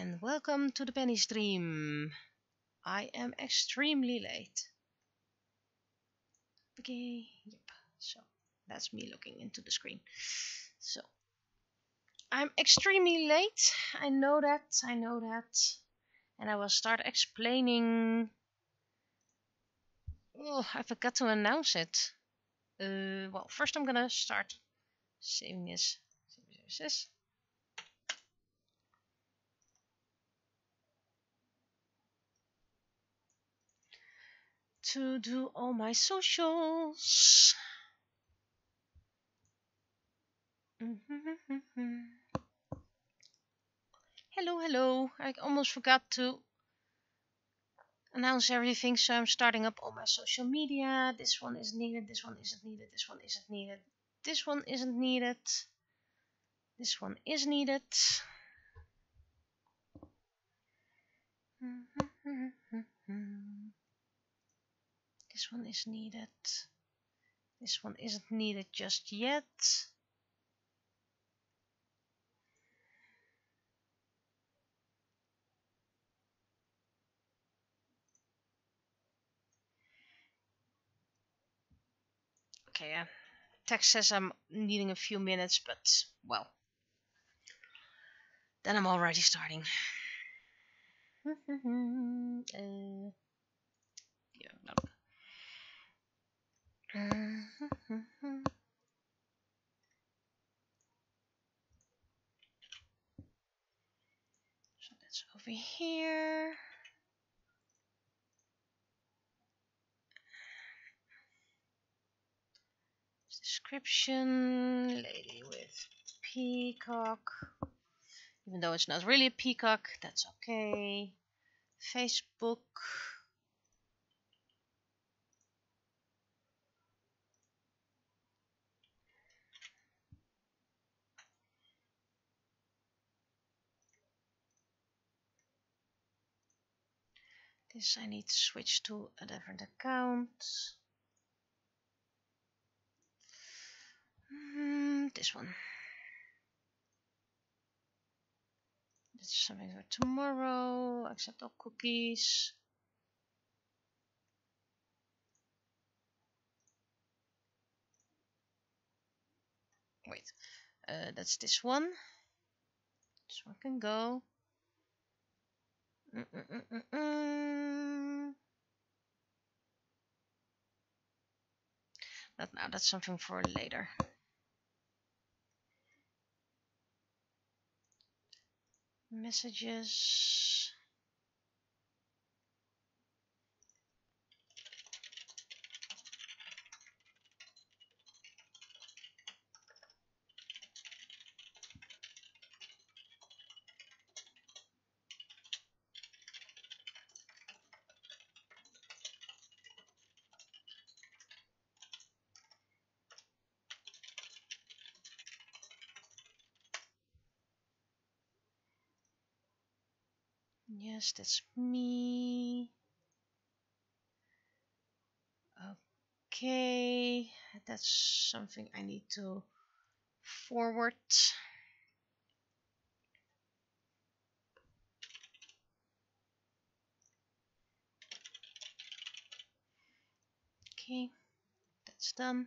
and welcome to the penny stream. I am extremely late. Okay, yep. So that's me looking into the screen. So I'm extremely late. I know that. And I will start explaining. Oh, I forgot to announce it. Well, first I'm gonna start saving this. To do all my socials. Hello. I almost forgot to announce everything, so I'm starting up all my social media. This one is needed, this one isn't needed, this one isn't needed, this one isn't needed, this one is needed. This one is needed. This one isn't needed just yet. Okay, text says I'm needing a few minutes, but well, then I'm already starting. Yeah, no. So that's over here. Description, lady with peacock. Even though it's not really a peacock, that's okay. Facebook. This I need to switch to a different account. This one. This is something for tomorrow. Accept all cookies. Wait, that's this one. This one can go. Not now, that's something for later. Messages. Yes, that's me. Okay, that's something I need to forward. Okay, that's done.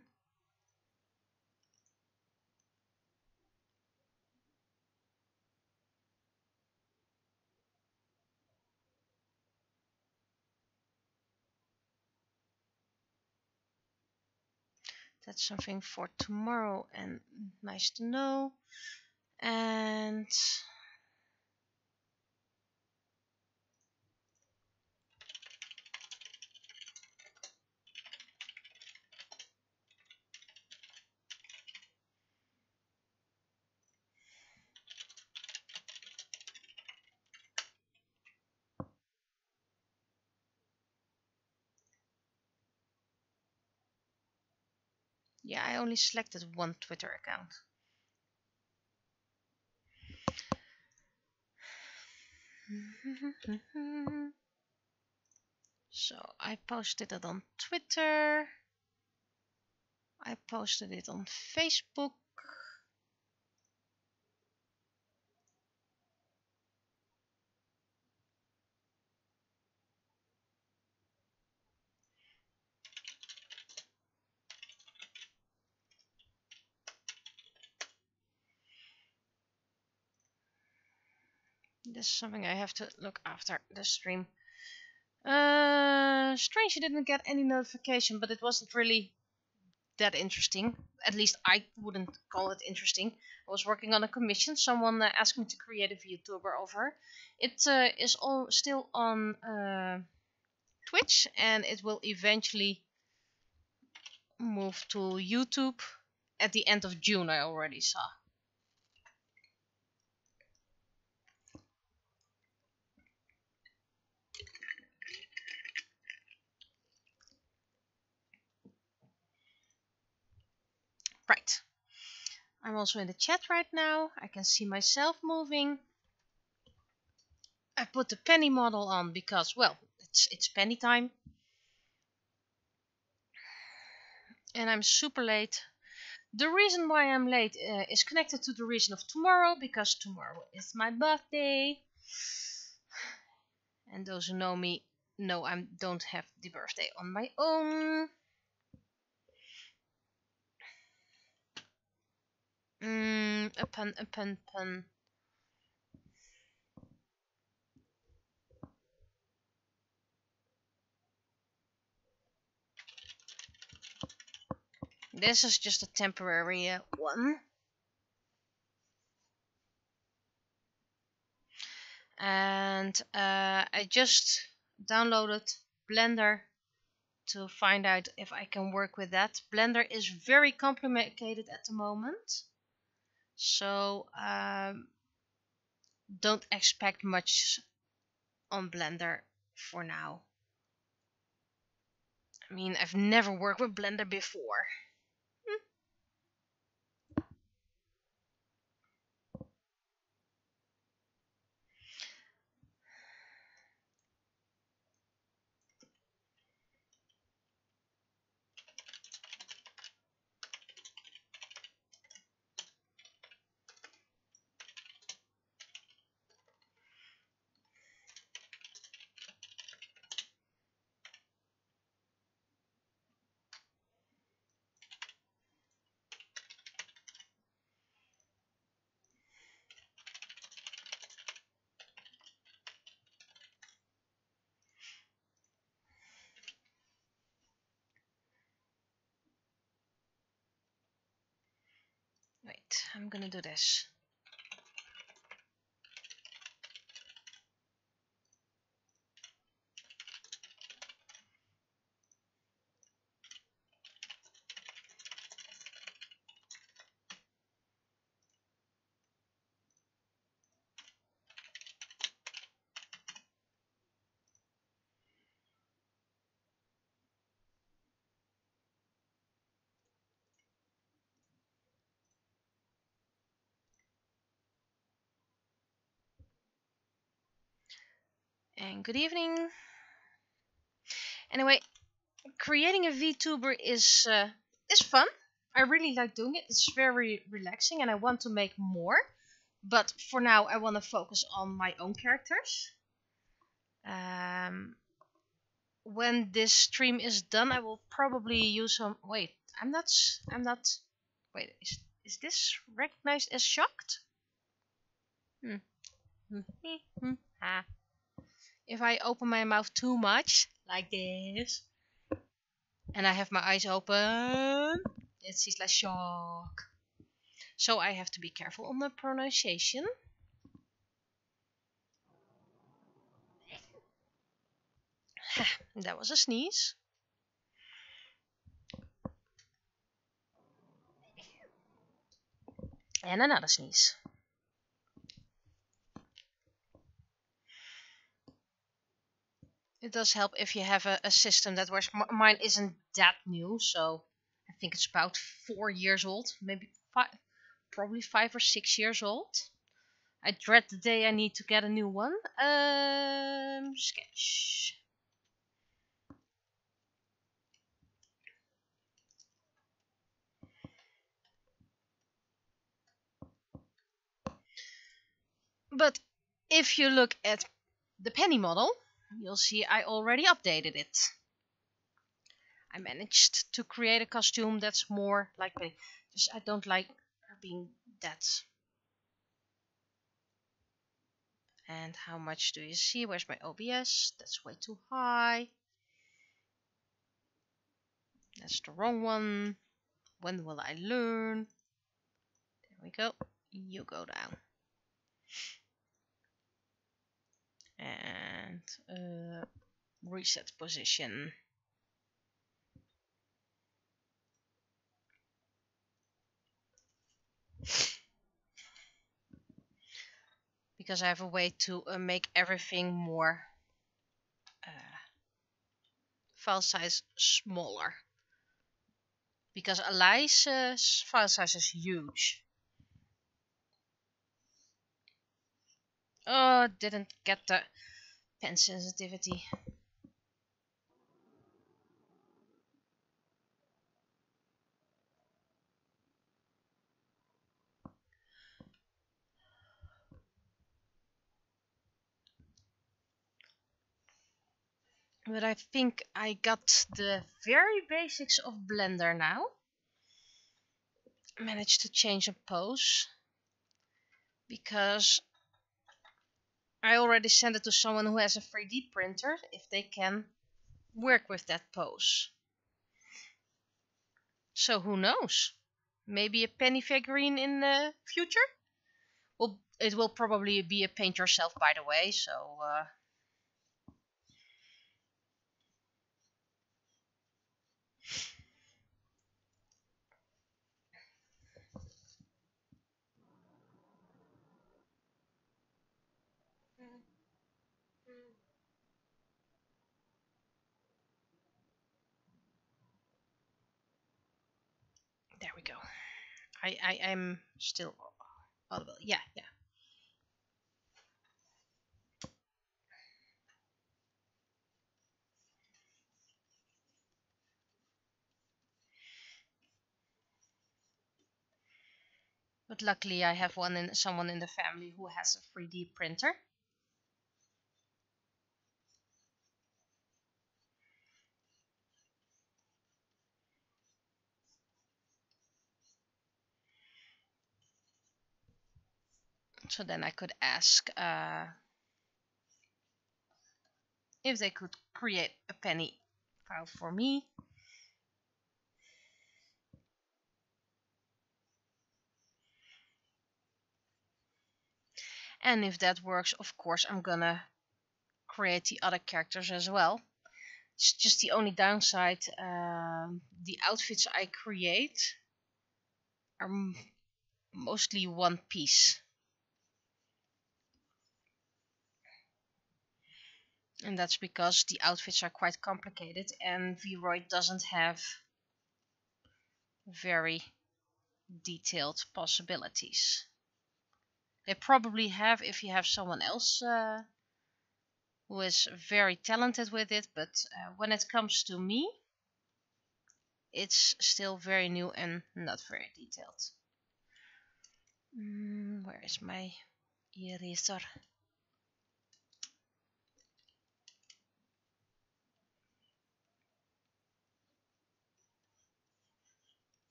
That's something for tomorrow and nice to know. And yeah, I only selected one Twitter account. So I posted it on Twitter. I posted it on Facebook. This is something I have to look after the stream. Strange, you didn't get any notification, but it wasn't really that interesting. At least I wouldn't call it interesting. I was working on a commission. Someone asked me to create a VTuber of her. It is all still on Twitch, and it will eventually move to YouTube at the end of June. I already saw. Right. I'm also in the chat right now. I can see myself moving. I put the penny model on because, well, it's penny time. And I'm super late. The reason why I'm late is connected to the reason of tomorrow, because tomorrow is my birthday. And those who know me know I don't have the birthday on my own. A pun. This is just a temporary one. And I just downloaded Blender to find out if I can work with that. Blender is very complicated at the moment, so don't expect much on Blender for now. I mean, I've never worked with Blender before. Wait, I'm gonna do this. And good evening. Anyway, creating a VTuber is fun. I really like doing it. It's very relaxing, and I want to make more. But for now, I want to focus on my own characters. When this stream is done, I will probably use some. Wait, I'm not. Wait, is this recognized as shocked? If I open my mouth too much, like this, and I have my eyes open, it seems like shock. So I have to be careful on the pronunciation. That was a sneeze. And another sneeze. It does help if you have a system that works. Mine isn't that new, so I think it's about 4 years old. Maybe 5, probably 5 or 6 years old. I dread the day I need to get a new one. Sketch. But if you look at the penny model, you'll see I already updated it. I managed to create a costume that's more like penny. Just I don't like her being that. And how much do you see? Where's my OBS? That's way too high. That's the wrong one. When will I learn? There we go. You go down. And reset position. Because I have a way to make everything more file size smaller. Because Alice's file size is huge. Oh, didn't get the pen sensitivity. But I think I got the very basics of Blender now. Managed to change a pose. Because I already sent it to someone who has a 3D printer if they can work with that pose. So who knows? Maybe a penny figurine in the future? Well, it will probably be a paint yourself, by the way, so there we go. I'm still audible. Yeah. But luckily I have someone in the family who has a 3D printer. So then I could ask if they could create a penny file for me. And if that works, of course, I'm gonna create the other characters as well. It's just the only downside. The outfits I create are mostly one piece. And that's because the outfits are quite complicated and Vroid doesn't have very detailed possibilities. They probably have if you have someone else who is very talented with it, but when it comes to me, it's still very new and not very detailed. Where is my eraser?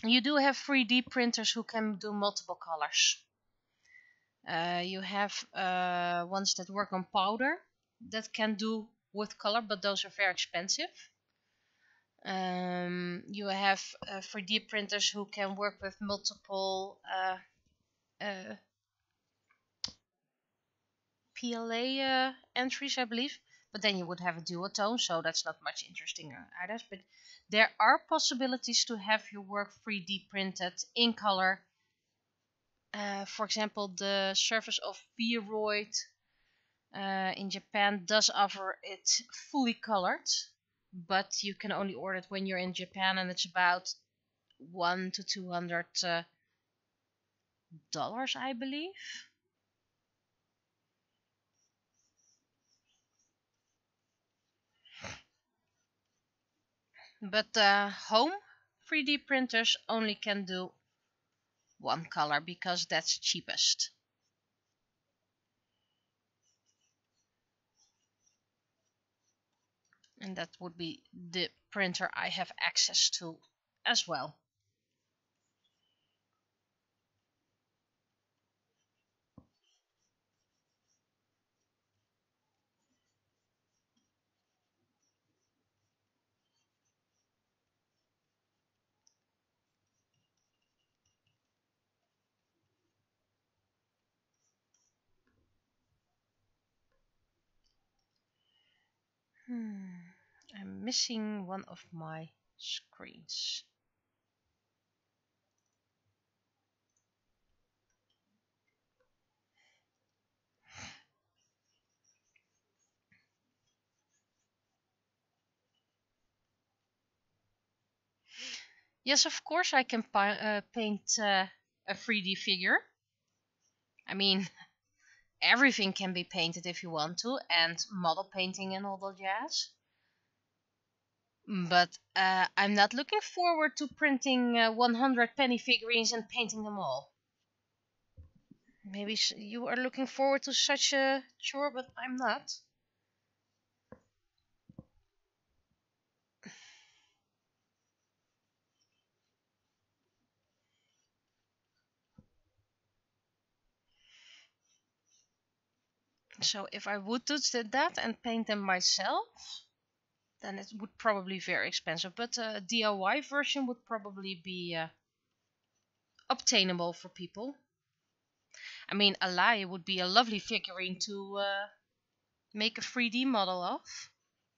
You do have 3D printers who can do multiple colors. You have ones that work on powder that can do with color, but those are very expensive. You have 3D printers who can work with multiple PLA entries, I believe. But then you would have a duotone, so that's not much interesting either. But there are possibilities to have your work 3D printed in color. For example, the surface of Vroid in Japan does offer it fully colored, but you can only order it when you're in Japan, and it's about $100 to $200, I believe. But home 3D printers only can do one color because that's cheapest. And that would be the printer I have access to as well. I'm missing one of my screens. Yes, of course I can paint a 3D figure. I mean, everything can be painted if you want to, and model painting and all the jazz. But I'm not looking forward to printing 100 penny figurines and painting them all. Maybe you are looking forward to such a chore, but I'm not. So if I would do that and paint them myself, then it would probably be very expensive. But a DIY version would probably be obtainable for people. I mean, Alai would be a lovely figurine to make a 3D model of.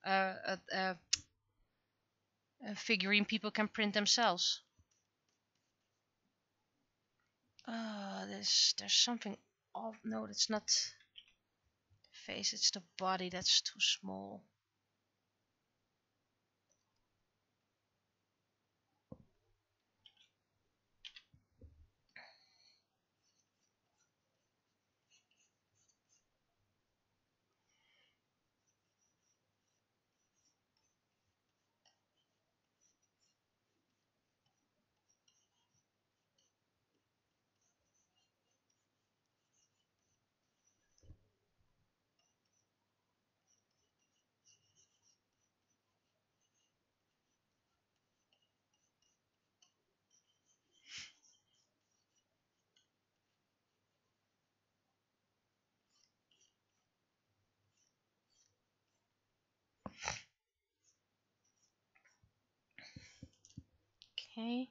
A figurine people can print themselves. There's something off. No, that's not the face. It's the body that's too small. Okay.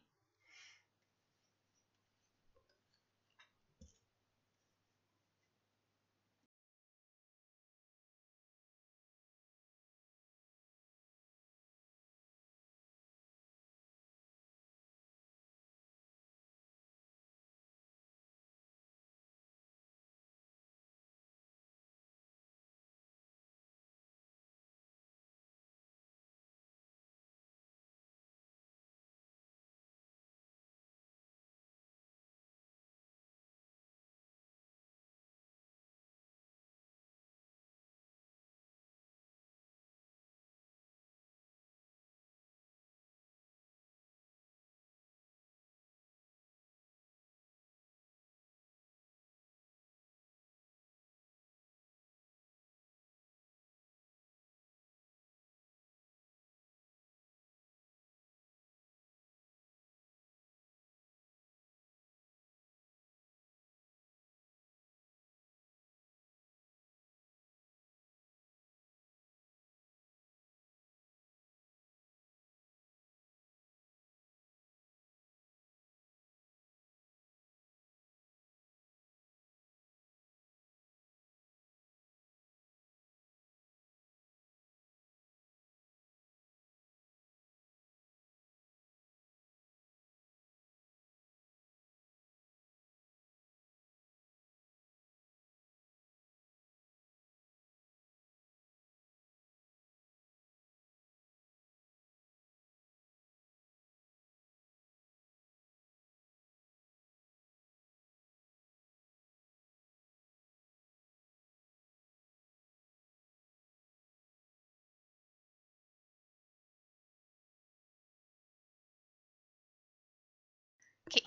Okay.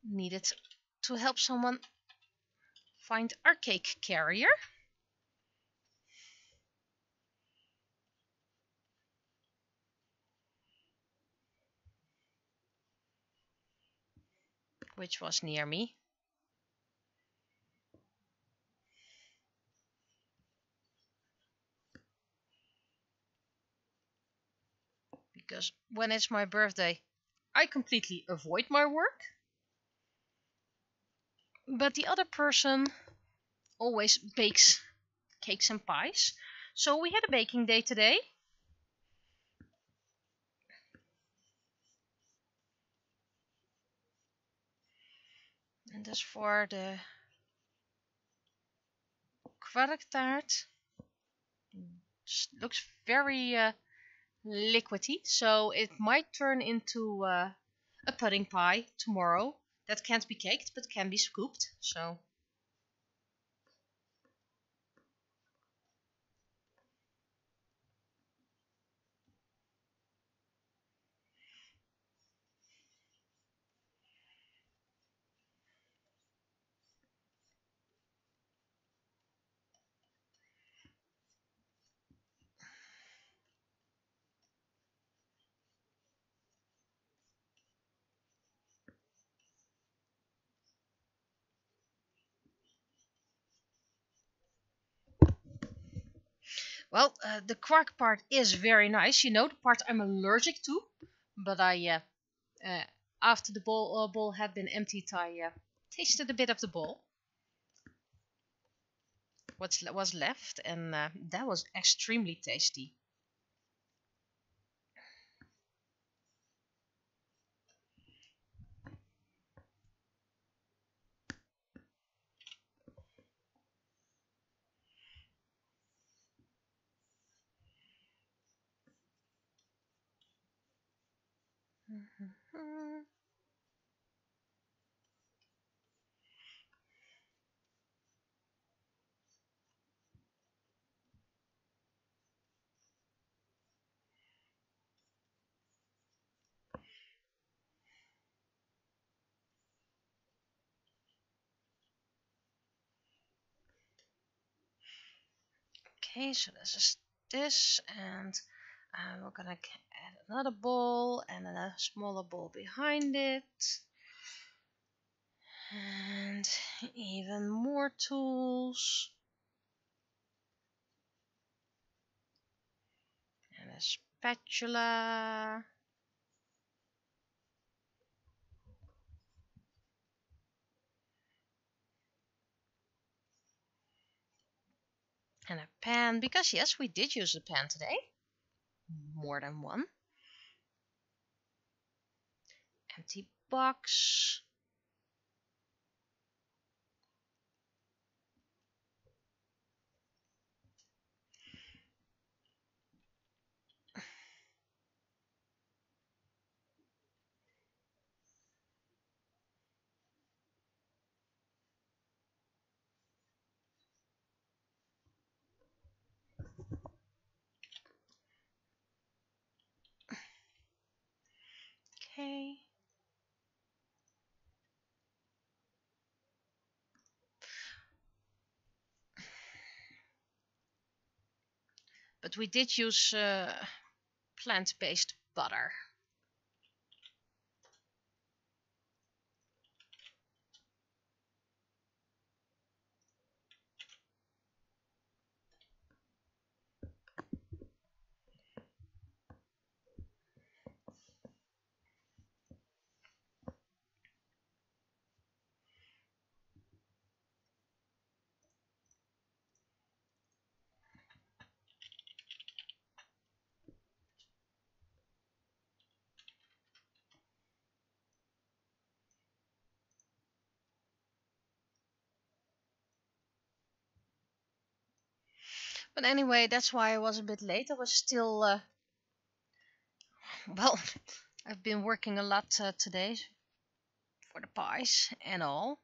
Needed to help someone find our cake carrier. which was near me. Because when it's my birthday, I completely avoid my work. But the other person always bakes cakes and pies. So we had a baking day today. And that's for the kwarktaart. Looks very liquidy, so it might turn into a pudding pie tomorrow. That can't be caked, but can be scooped. So well, the quark part is very nice. You know, the part I'm allergic to. But uh, after the bowl had been emptied, I tasted a bit of the bowl. What was left, and that was extremely tasty. Okay, so this is this, and we're gonna add another bowl and a smaller bowl behind it. And even more tools. And a spatula. And a pan, because yes, we did use a pan today. More than one. Empty box. Okay. But we did use plant-based butter. But anyway, that's why I was a bit late. I was still, well, I've been working a lot today for the pies and all.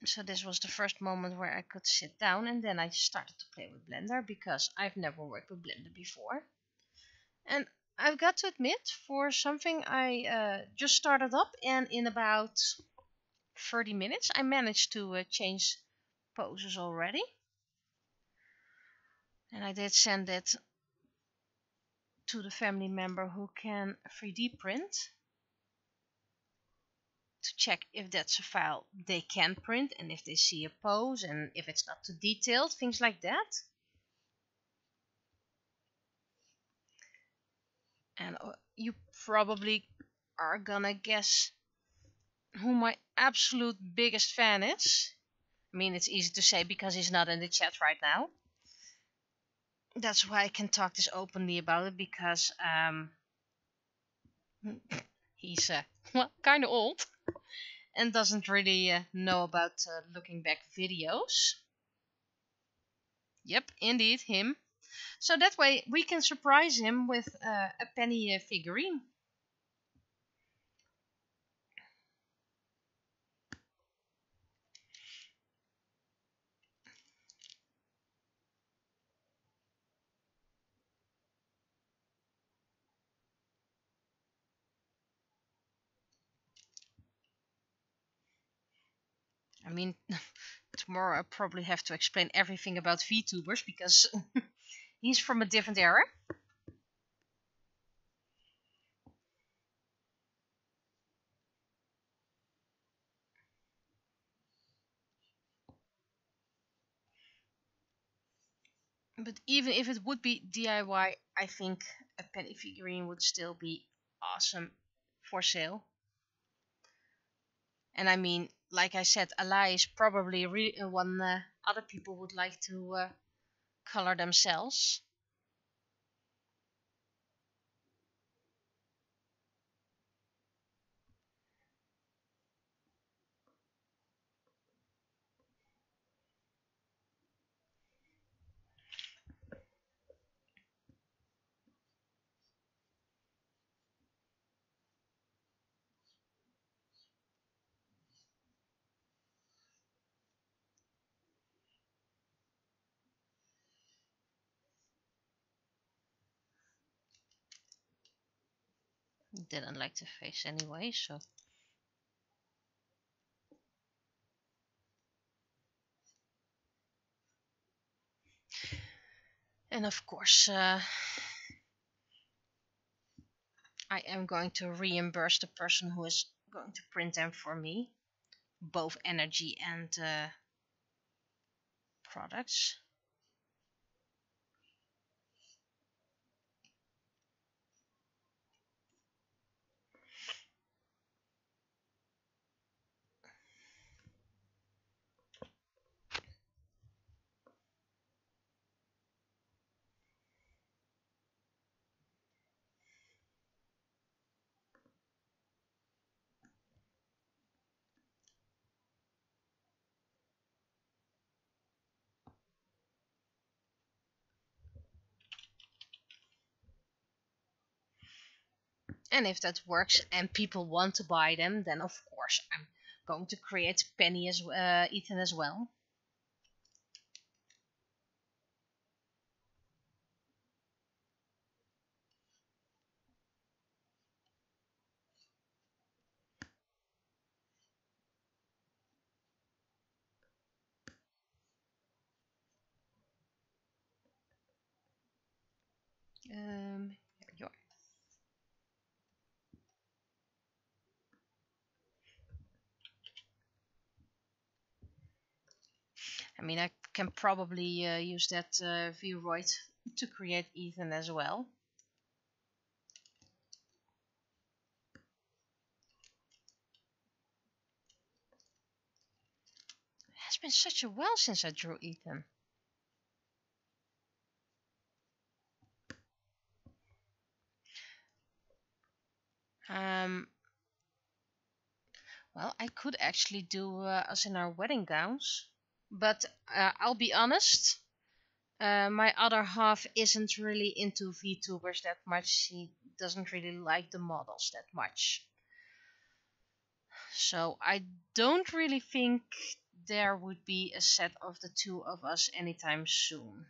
So this was the first moment where I could sit down, and then I started to play with Blender because I've never worked with Blender before. And I've got to admit, for something I just started up, and in about 30 minutes I managed to change poses already. And I did send it to the family member who can 3D print to check if that's a file they can print and if they see a pose and if it's not too detailed, things like that. And you probably are gonna guess who my absolute biggest fan is. I mean, it's easy to say because he's not in the chat right now. That's why I can talk this openly about it, because he's well, kind of old and doesn't really know about looking back videos. Yep, indeed, him. So that way we can surprise him with a penny figurine. I mean, tomorrow I probably have to explain everything about VTubers because he's from a different era. But even if it would be DIY, I think a penny figurine would still be awesome for sale. And I mean, like I said, Alai is probably one other people would like to color themselves. Didn't like the face anyway, so. And of course, I am going to reimburse the person who is going to print them for me, both energy and products. And if that works and people want to buy them, then of course I'm going to create Penny as Ethan as well. Here you are. I mean, I can probably use that Vroid to create Ethan as well. It has been such a while since I drew Ethan. Well, I could actually do us in our wedding gowns, but I'll be honest, my other half isn't really into VTubers that much. He doesn't really like the models that much. So I don't really think there would be a set of the two of us anytime soon.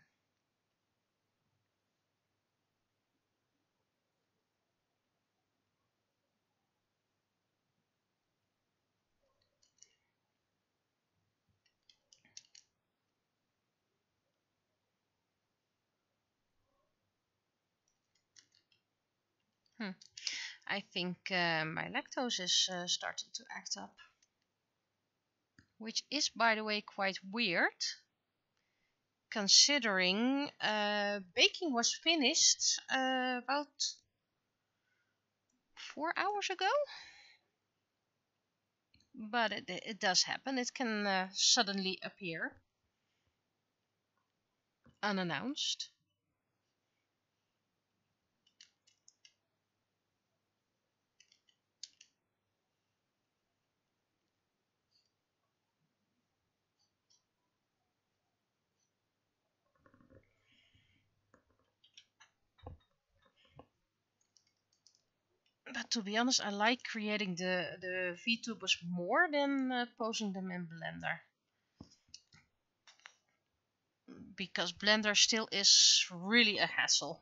I think my lactose is starting to act up. Which is, by the way, quite weird. Considering baking was finished about 4 hours ago. But it does happen. It can suddenly appear unannounced. But to be honest, I like creating the VTubers more than posting them in Blender. Because Blender still is really a hassle.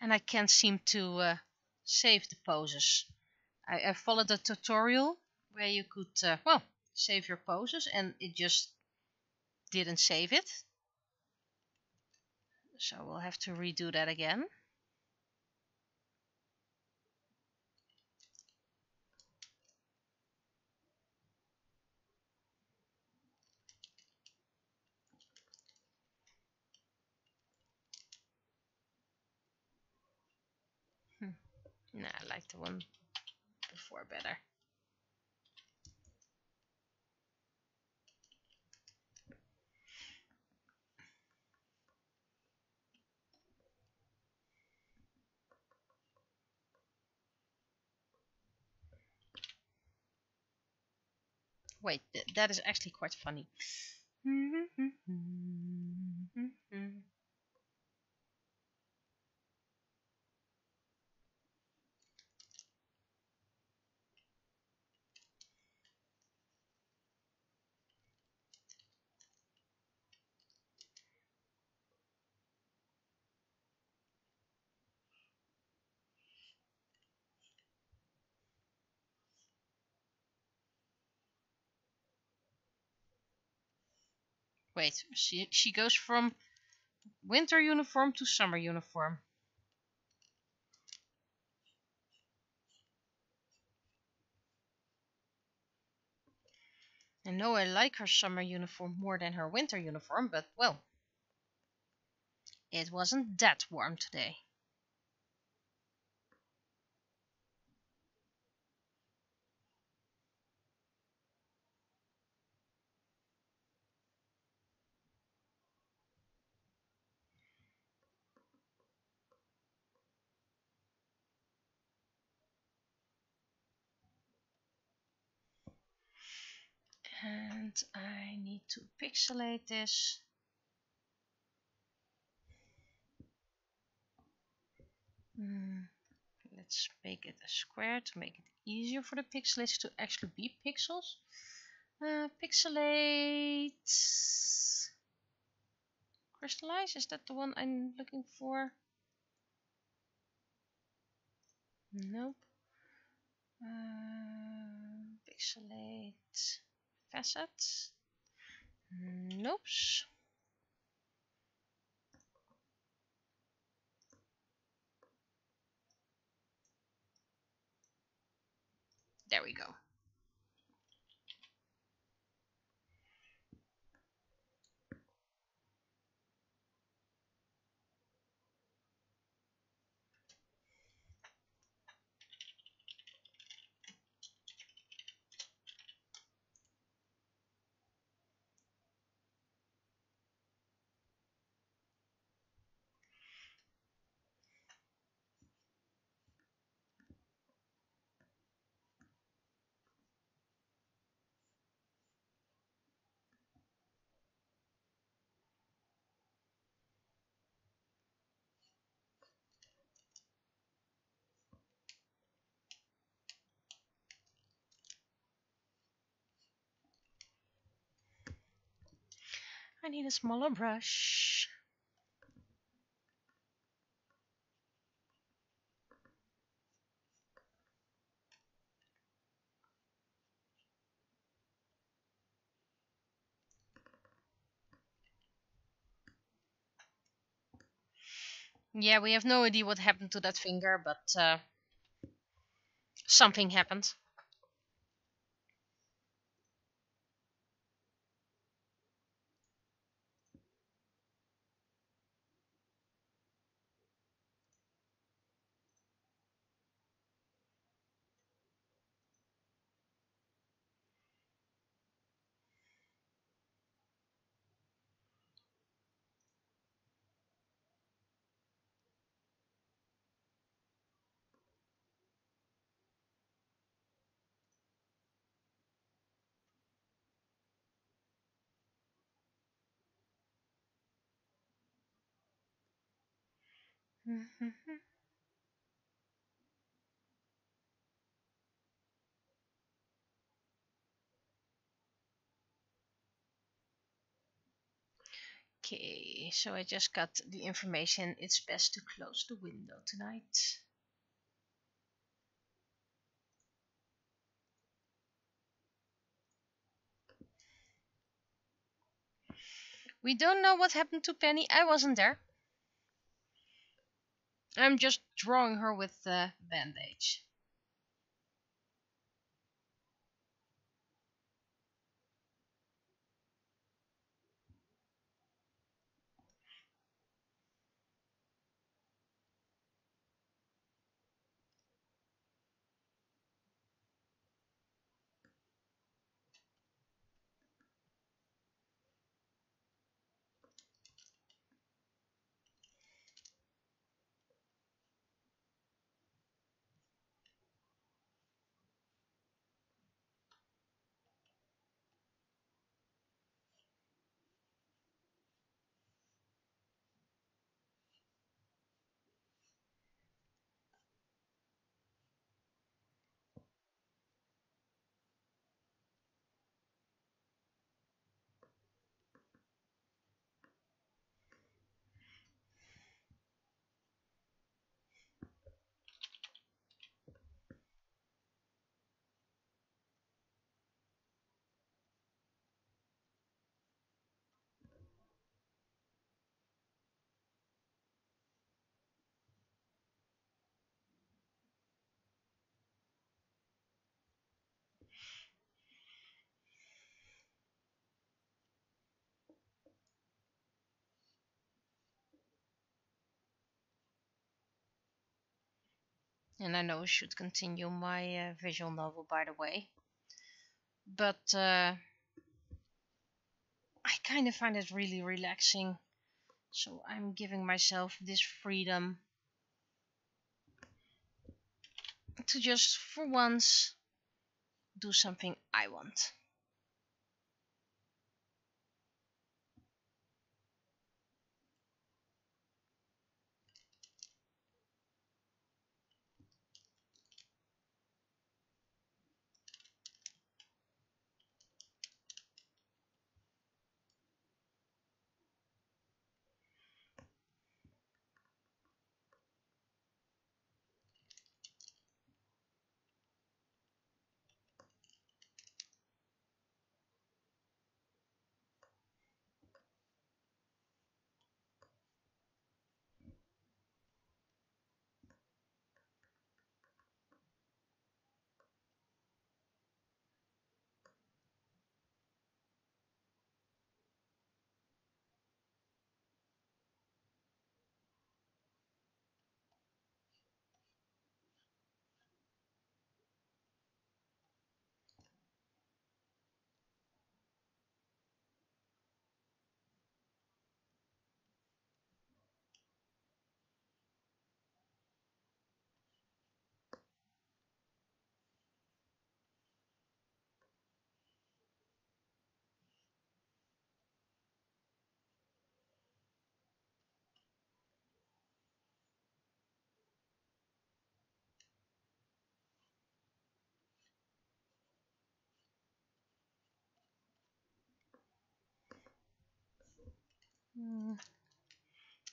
And I can't seem to save the poses. I followed a tutorial where you could, well, save your poses, and it just didn't save it. So we'll have to redo that again. Nah, I like the one before better. Wait, that is actually quite funny. Wait, she goes from winter uniform to summer uniform. I know I like her summer uniform more than her winter uniform, but well, it wasn't that warm today. And I need to pixelate this. Let's make it a square to make it easier for the pixelates to actually be pixels. Pixelate. Crystallize, is that the one I'm looking for? Nope. Pixelate facet. Nope. There we go. I need a smaller brush. Yeah, we have no idea what happened to that finger, but something happened. Okay, so I just got the information. It's best to close the window tonight. We don't know what happened to Penny. I wasn't there. I'm just drawing her with the bandage. And I know I should continue my visual novel, by the way. But I kind of find it really relaxing. So I'm giving myself this freedom to just, for once, do something I want.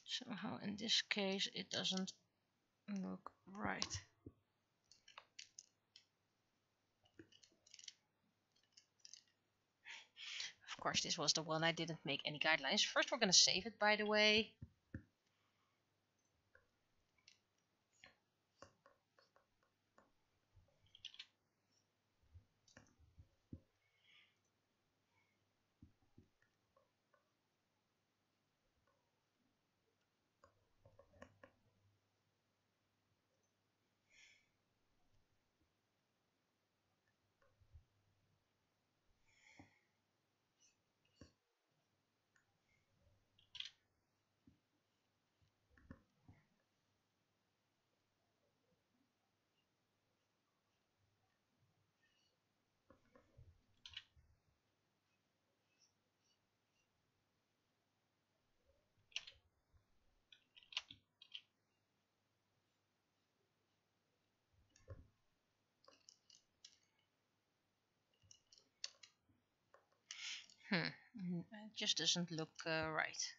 Somehow in this case it doesn't look right. Of course, this was the one I didn't make any guidelines. First, we're gonna save it, by the way. It just doesn't look right.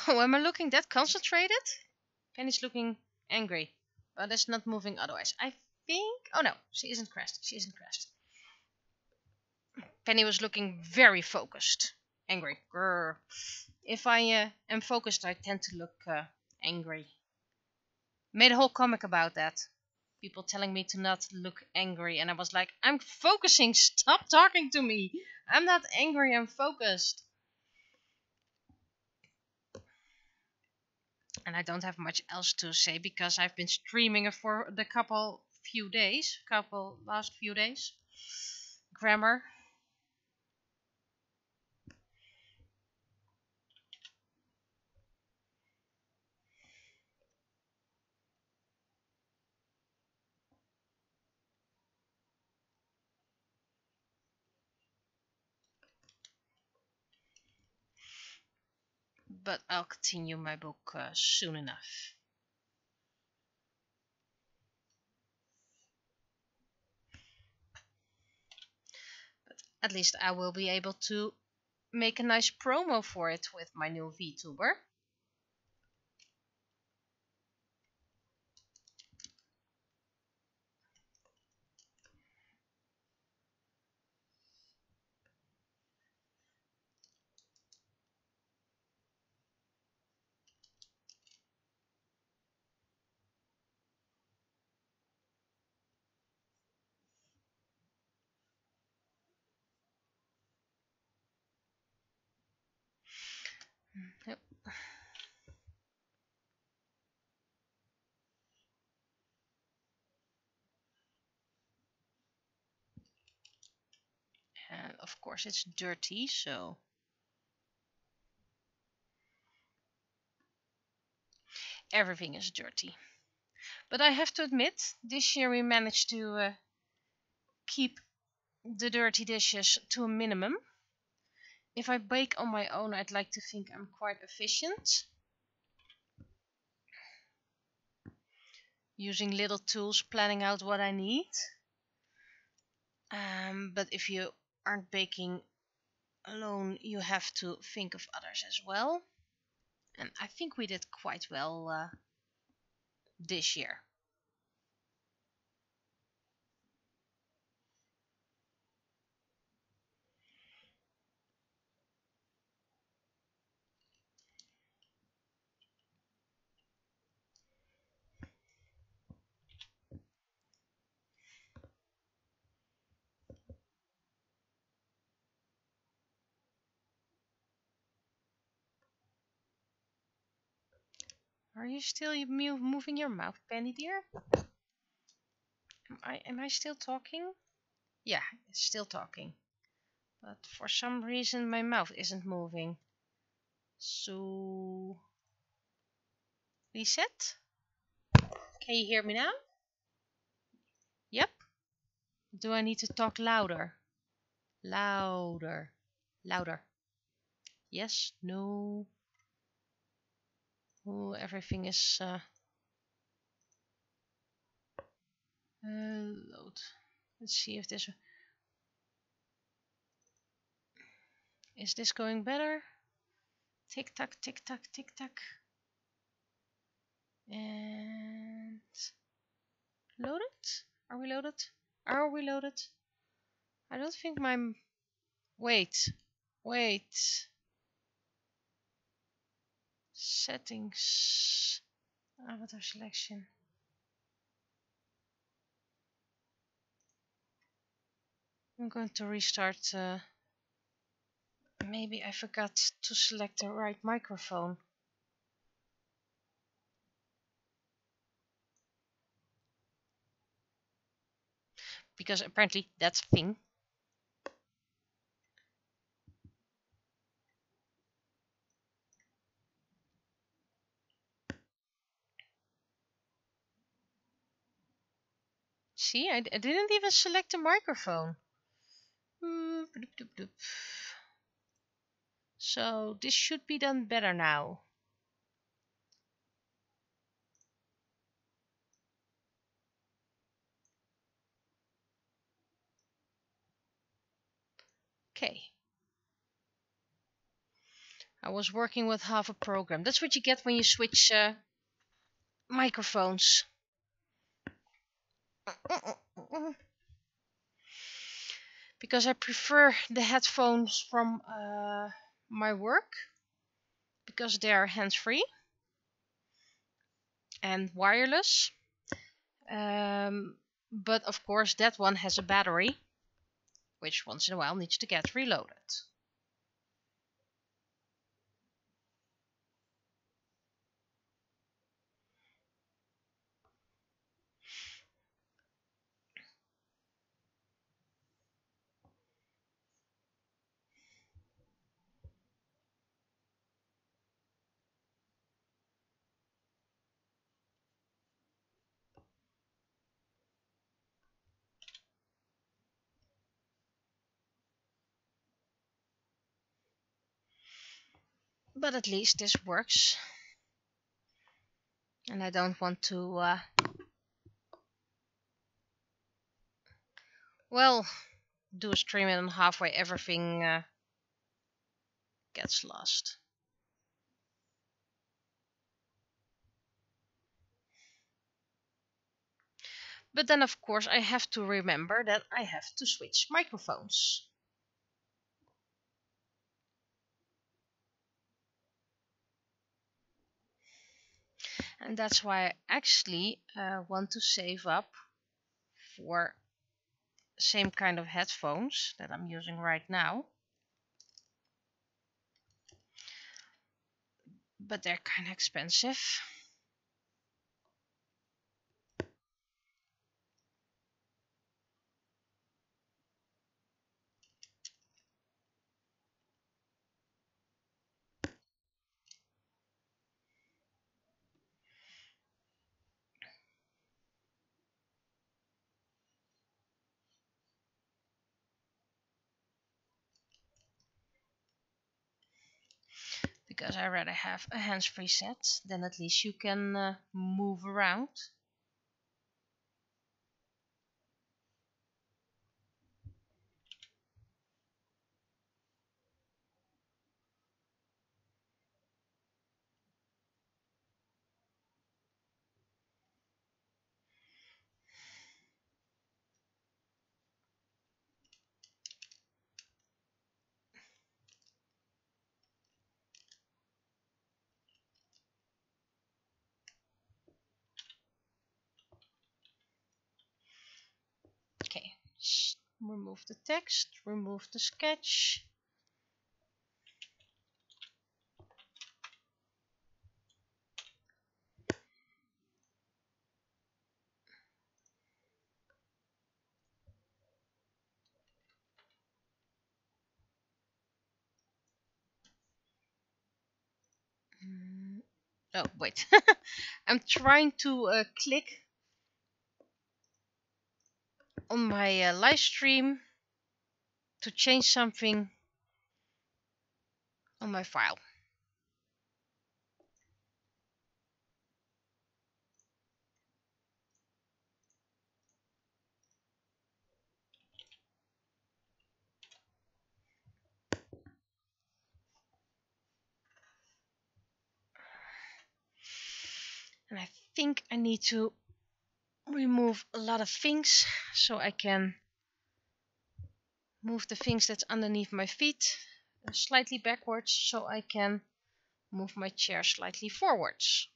Oh, am I looking that concentrated? Penny's looking angry, but it's not moving otherwise. I think... Oh no, she isn't crashed. She isn't crashed. Penny was looking very focused. Angry. Grrr. If I am focused, I tend to look angry. Made a whole comic about that. People telling me to not look angry, and I was like, I'm focusing. Stop talking to me. I'm not angry. I'm focused. And I don't have much else to say because I've been streaming for the last few days. Grammar. But I'll continue my book soon enough. But at least I will be able to make a nice promo for it with my new VTuber. Yep. And of course it's dirty, so everything is dirty. But I have to admit, this year we managed to keep the dirty dishes to a minimum. If I bake on my own, I'd like to think I'm quite efficient. Using little tools, planning out what I need. But if you aren't baking alone, you have to think of others as well. And I think we did quite well this year. Are you still moving your mouth, Penny dear? Am I still talking? Yeah, it's still talking. But for some reason my mouth isn't moving. So... reset? Can you hear me now? Yep. Do I need to talk louder? Louder. Louder. Yes, no. Oh, everything is load. Let's see if this is this going better. Tick tock, tick tock, tick tock. And loaded? Are we loaded? Are we loaded? I don't think my wait. Settings. Avatar selection. I'm going to restart. Maybe I forgot to select the right microphone. Because apparently that's a thing. See, I didn't even select the microphone. So this should be done better now. Okay. I was working with half a program. That's what you get when you switch microphones. Because I prefer the headphones from my work. Because they are hands-free and wireless. But of course that one has a battery, which once in a while needs to get reloaded. But at least this works. And I don't want to well, do a stream and halfway everything gets lost. But then of course I have to remember that I have to switch microphones. And that's why I actually want to save up for same kind of headphones that I'm using right now. But they're kind of expensive. Because I rather have a hands-free set, then at least you can move around. Okay, remove the text, remove the sketch. Oh, wait. I'm trying to click on my live stream to change something on my file. And I think I need to remove a lot of things so I can move the things that's underneath my feet slightly backwards so I can move my chair slightly forwards.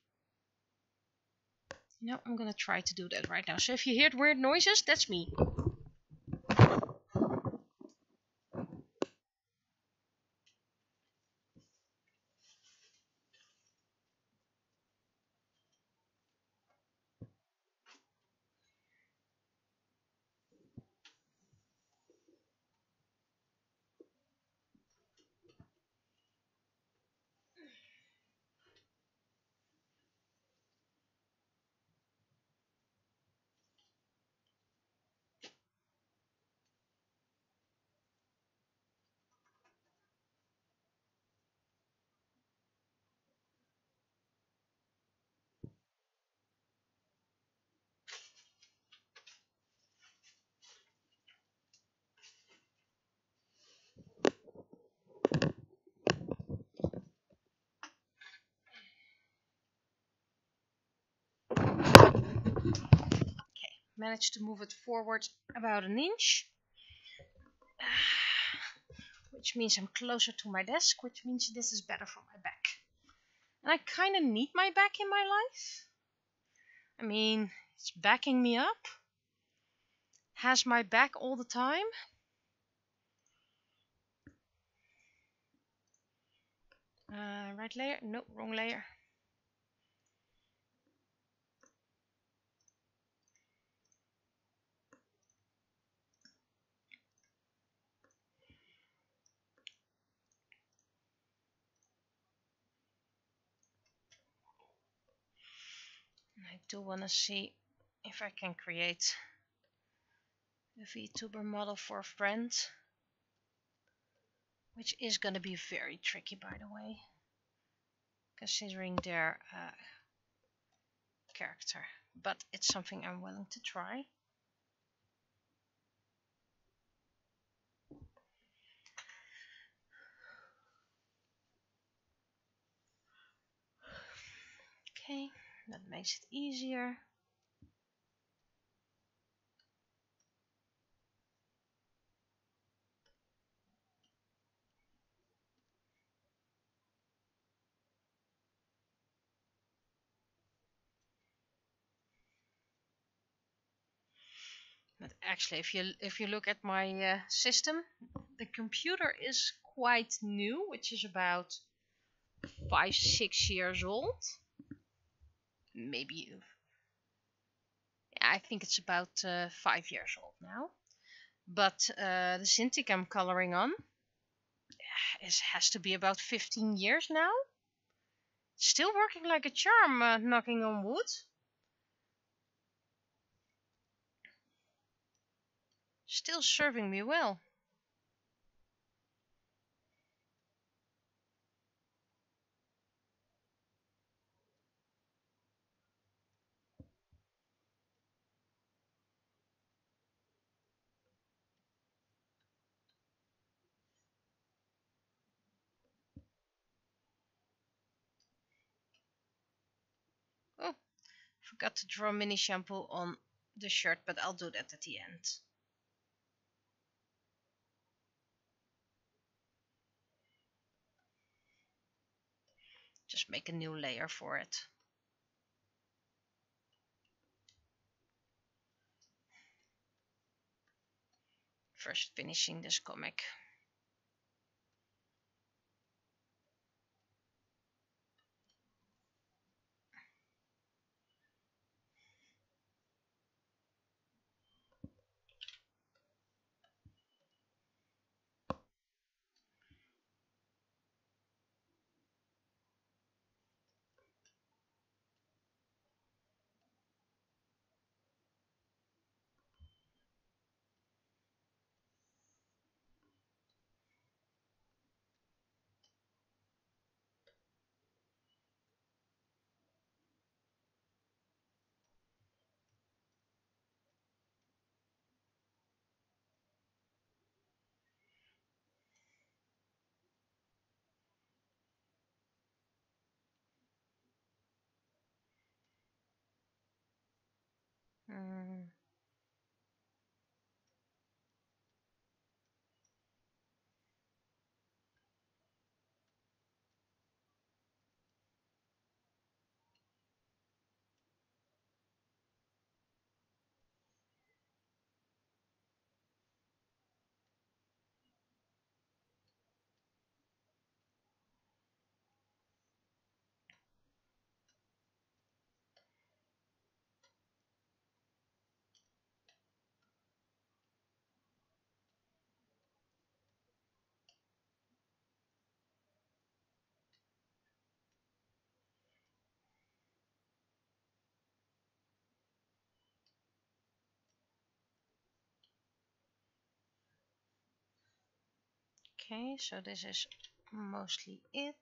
Now I'm gonna try to do that right now. So if you hear weird noises, that's me. Managed to move it forward about an inch, which means I'm closer to my desk, which means this is better for my back. And I kind of need my back in my life. I mean, it's backing me up, has my back all the time. Right layer? No, wrong layer. I do want to see if I can create a VTuber model for a friend, which is going to be very tricky, by the way, considering their character, but it's something I'm willing to try. Okay, that makes it easier. But actually, if you look at my system, the computer is quite new, which is about 5-6 years old. Maybe I think it's about 5 years old now. But the Cintiq I'm coloring on has to be about 15 years now. Still working like a charm, knocking on wood. Still serving me well. Oh, forgot to draw mini shampoo on the shirt, but I'll do that at the end. Just make a new layer for it. First finishing this comic. Okay, so this is mostly it.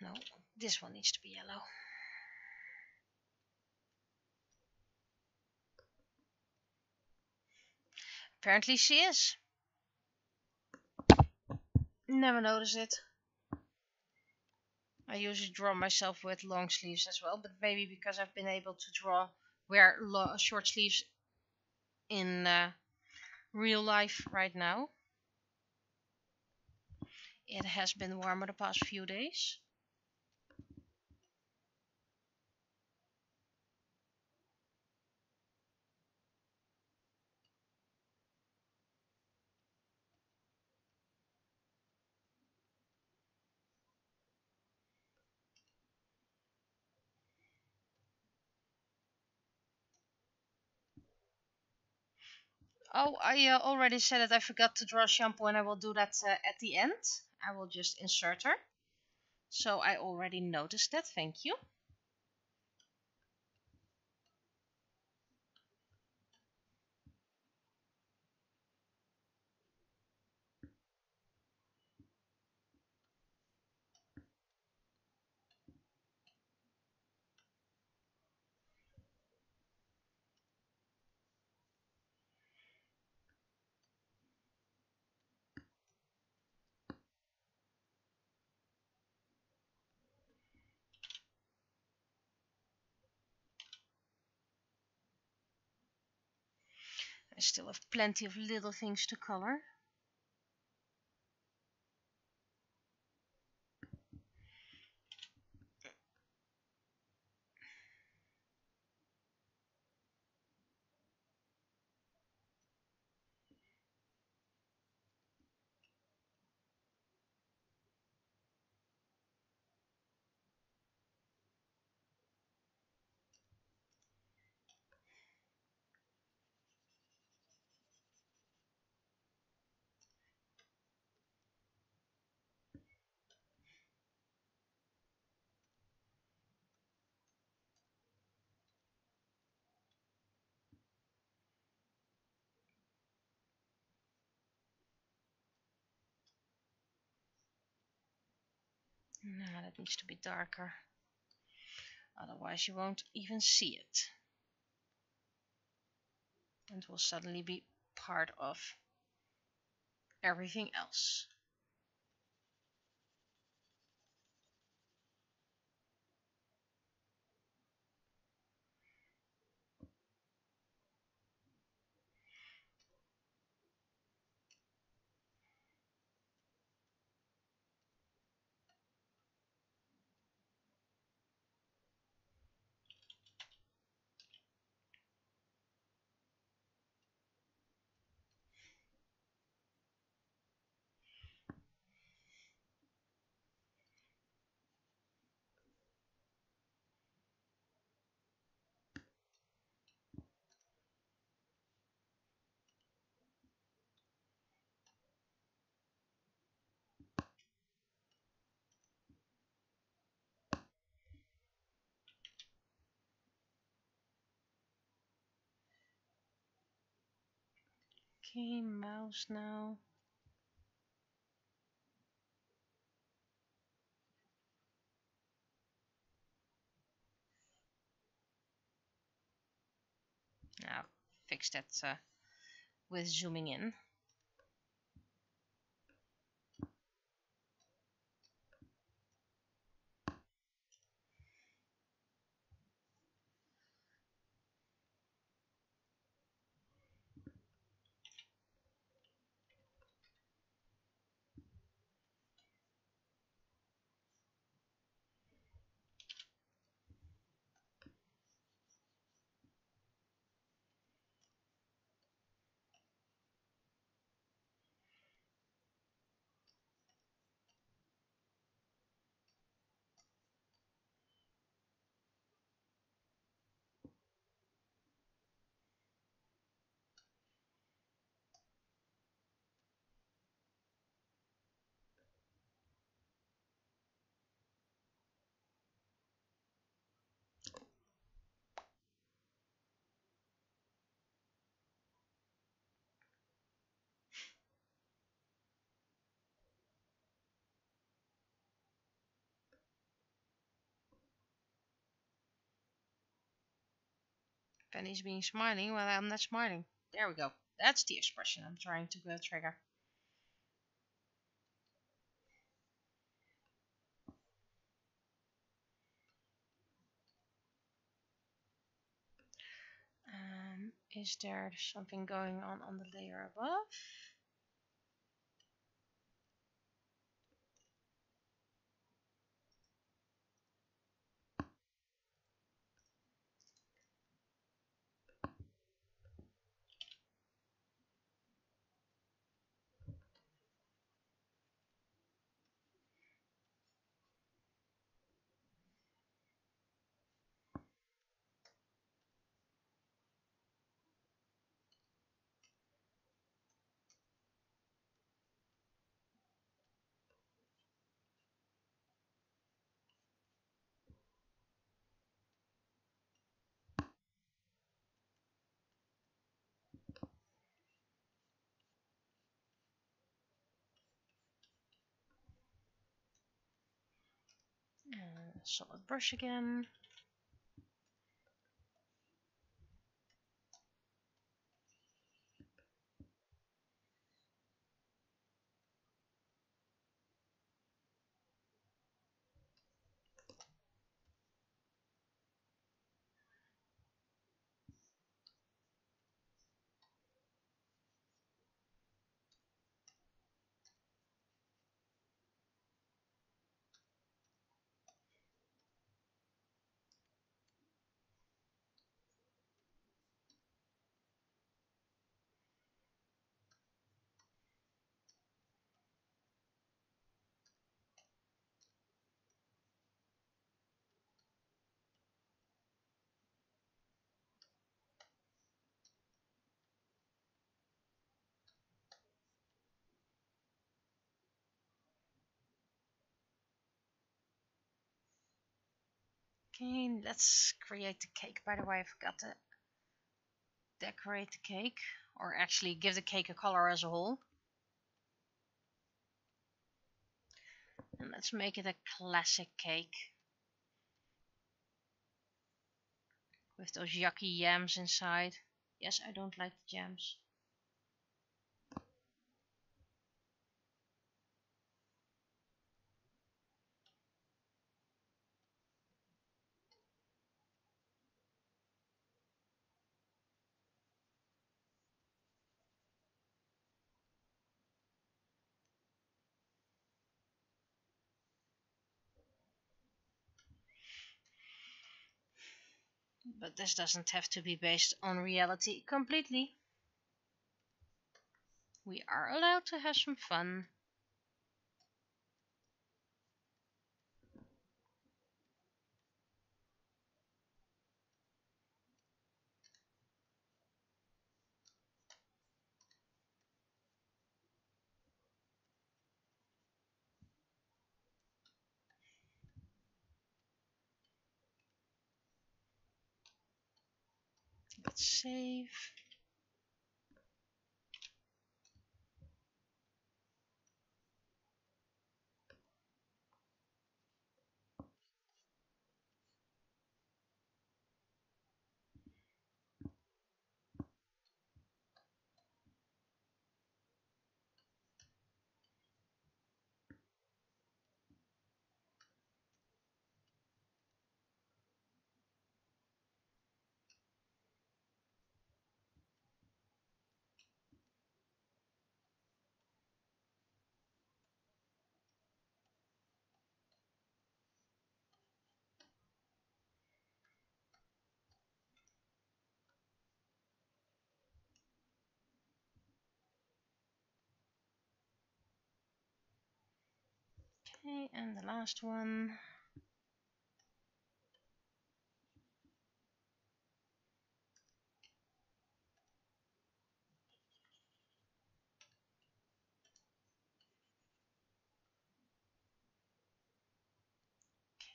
No, this one needs to be yellow. Apparently she is. Never noticed it. I usually draw myself with long sleeves as well, but maybe because I've been able to wear short sleeves in real life right now. It has been warmer the past few days. Oh, I already said that I forgot to draw shampoo, and I will do that at the end. I will just insert her. So I already noticed that, thank you. I still have plenty of little things to color. No, that needs to be darker. Otherwise you won't even see it. And it will suddenly be part of everything else. Okay, mouse now. Now fix that with zooming in. Penny's being smiling while I'm not smiling. There we go. That's the expression I'm trying to trigger. Is there something going on the layer above? Solid brush again. Okay, let's create the cake. By the way, I forgot to decorate the cake, or actually give the cake a color as a whole. And let's make it a classic cake. With those yucky yams inside. Yes, I don't like the jams. But this doesn't have to be based on reality completely. We are allowed to have some fun. Let's save. Okay, and the last one.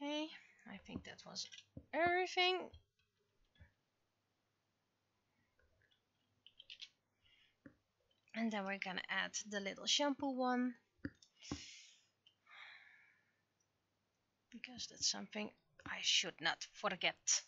Okay, I think that was everything. And then we're gonna add the little shampoo one. Because that's something I should not forget.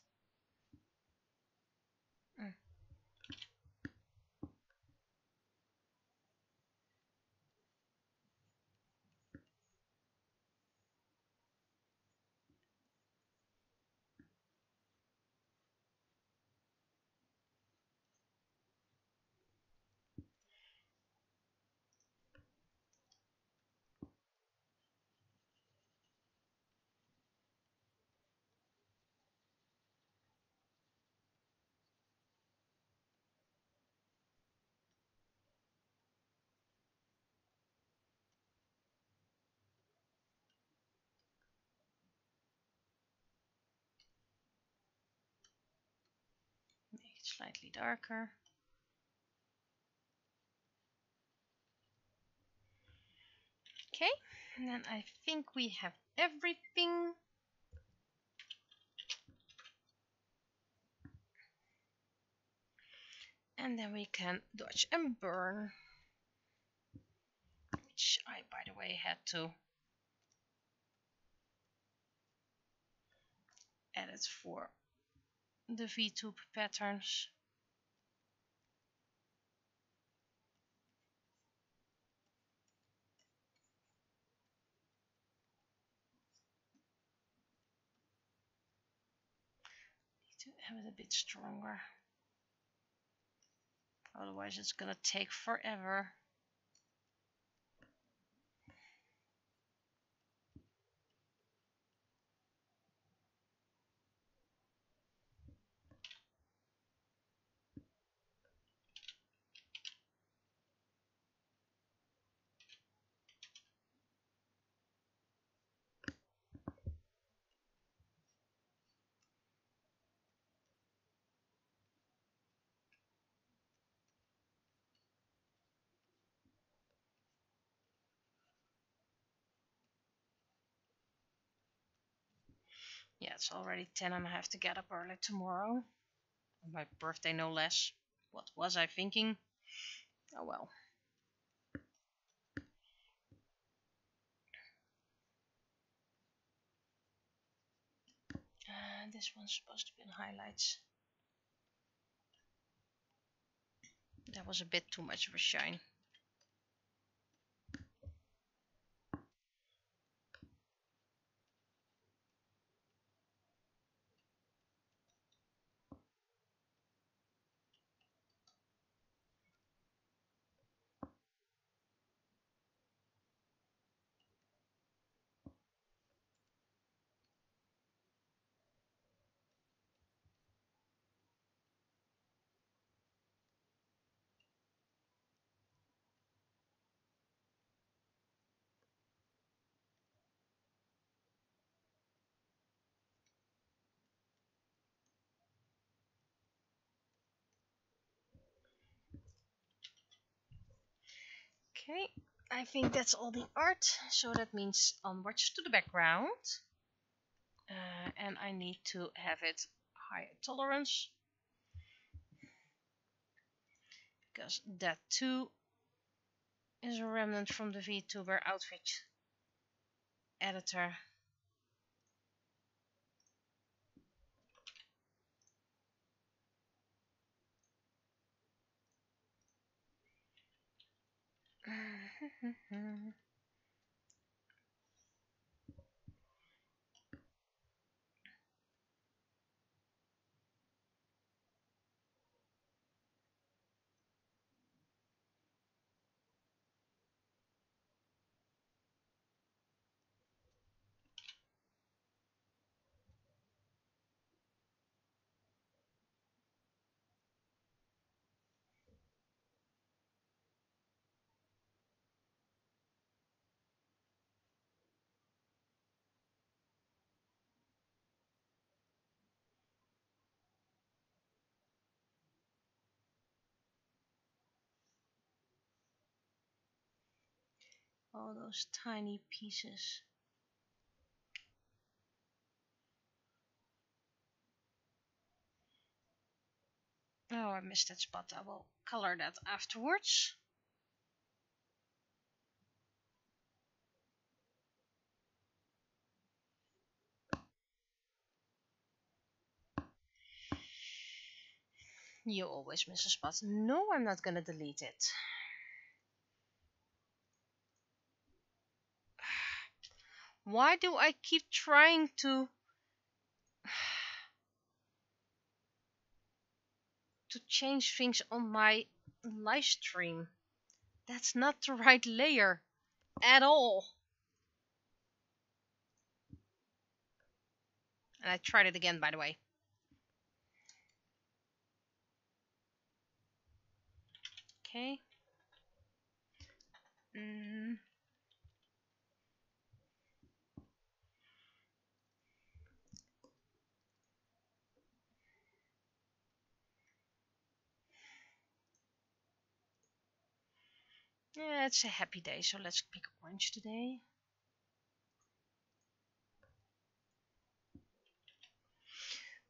Slightly darker. Okay, and then I think we have everything. And then we can dodge and burn, which I, by the way, had to edit for the VTube patterns. Need to have it a bit stronger. Otherwise it's gonna take forever. Yeah, it's already 10 and I have to get up early tomorrow. On my birthday, no less. What was I thinking? Oh well. This one's supposed to be in highlights. That was a bit too much of a shine. Okay, I think that's all the art. So that means onwards to the background. And I need to have it high tolerance. Because that too is a remnant from the VTuber outfit editor. All those tiny pieces. Oh, I missed that spot. I will color that afterwards. You always miss a spot. No, I'm not gonna delete it. Why do I keep trying to change things on my live stream? That's not the right layer at all. And I tried it again, by the way. Okay. Yeah, it's a happy day, so let's pick orange today.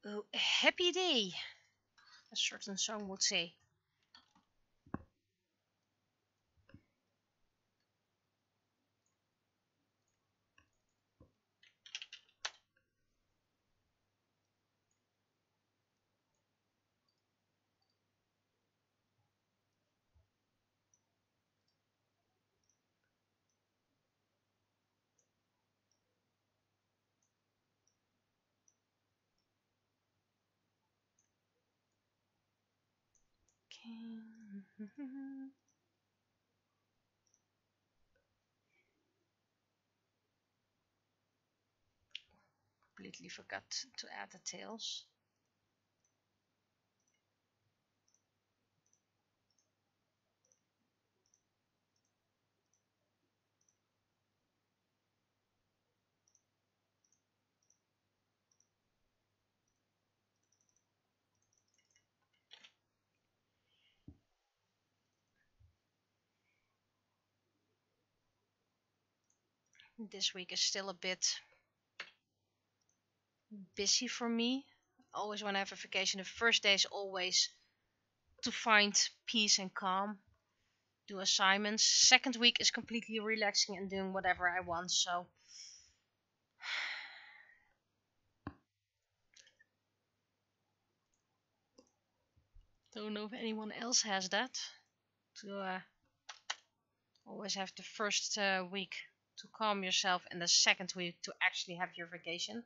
Oh, a happy day, a certain song would say. Okay. Completely forgot to add the tails. This week is still a bit busy for me. Always when I have a vacation, the first day is always to find peace and calm, do assignments. Second week is completely relaxing and doing whatever I want. So don't know if anyone else has that. To always have the first week to calm yourself and the second week to actually have your vacation.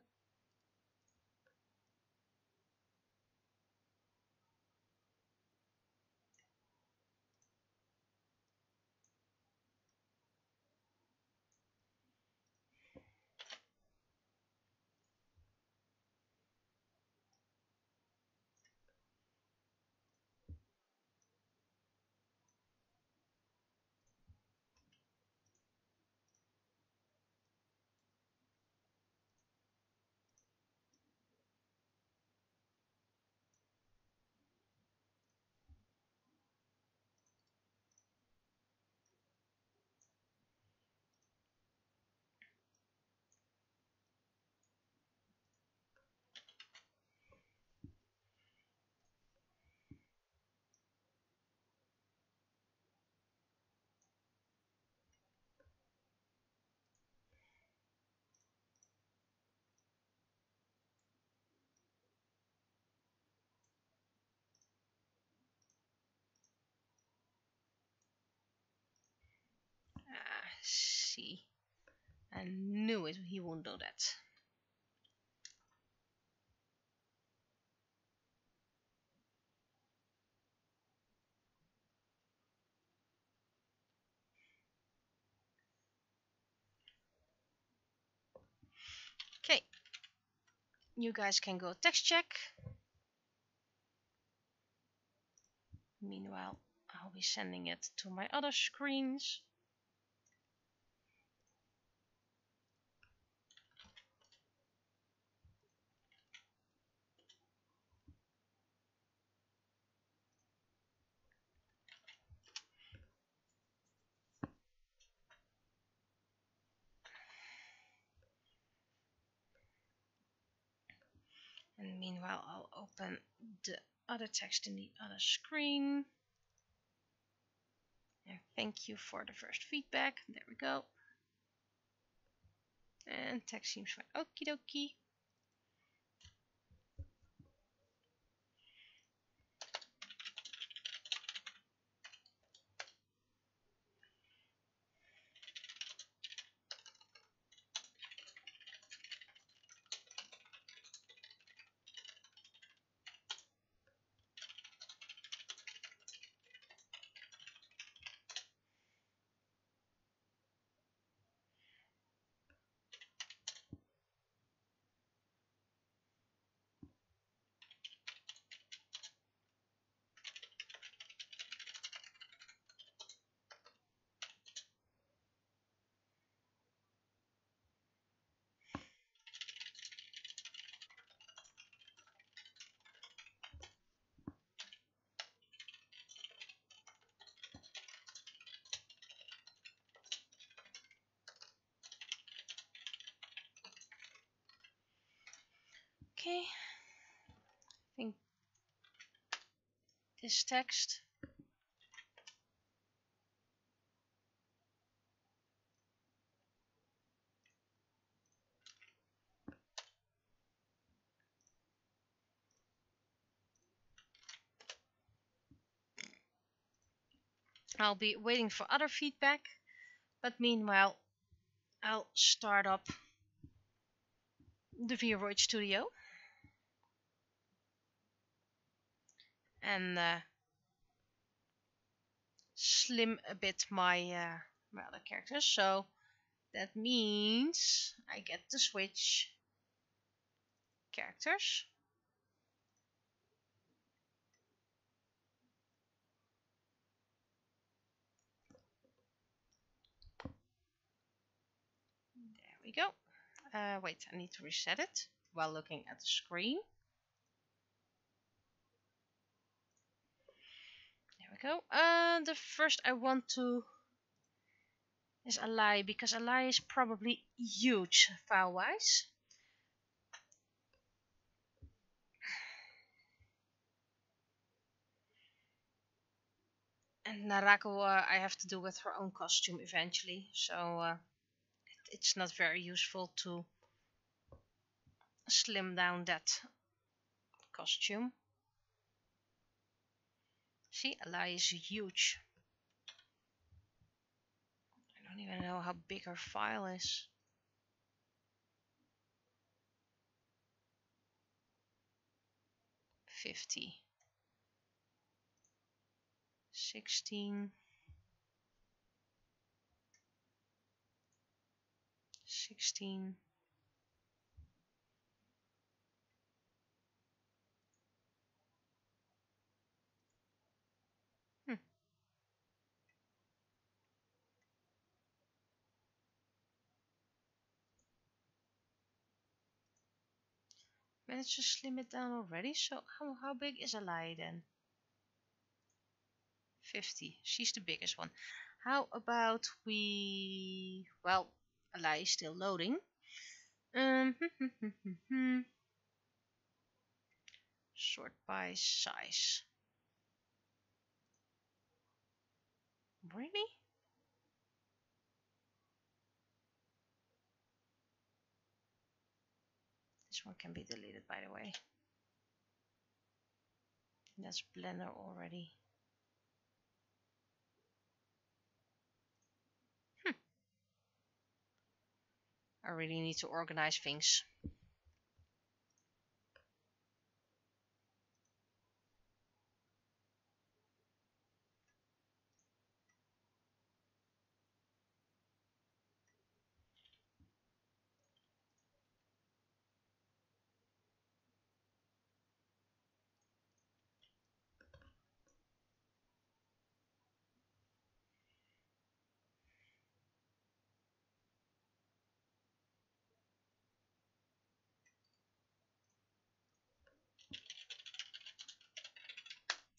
See, I knew it. He won't do that. Okay, you guys can go text check. Meanwhile, I'll be sending it to my other screens. And meanwhile, I'll open the other text in the other screen. And thank you for the first feedback. There we go. And text seems fine. Okie dokie. Okay. I think this text. I'll be waiting for other feedback, but meanwhile I'll start up the Void Studio and slim a bit my my other characters. So that means I get to switch characters. There we go. Wait, I need to reset it while looking at the screen. There we go. The first I want to is Ally, because Ally is probably huge file-wise. And Narako, I have to do with her own costume eventually, so it's not very useful to slim down that costume. See, Ally is huge. I don't even know how big her file is. 50. 16. 16. Managed to slim it down already, so how big is Ally then? 50. She's the biggest one. How about we... Well, Ally is still loading. Sort by size. Really? This one can be deleted, by the way. That's Blender already. I really need to organize things.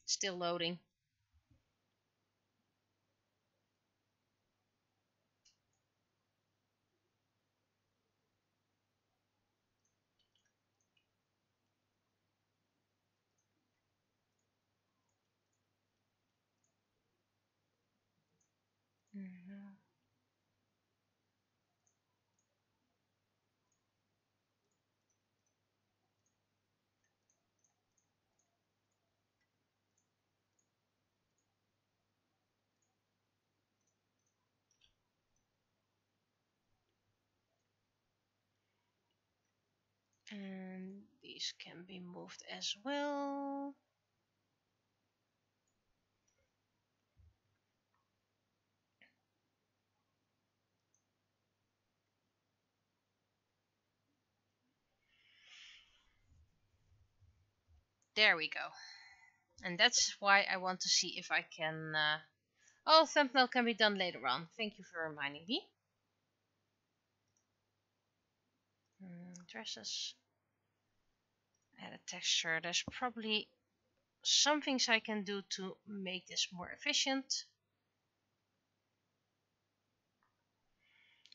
Still loading. And these can be moved as well. There we go. And that's why I want to see if I can... Oh, thumbnail can be done later on. Thank you for reminding me. Dresses. Add a texture. There's probably some things I can do to make this more efficient.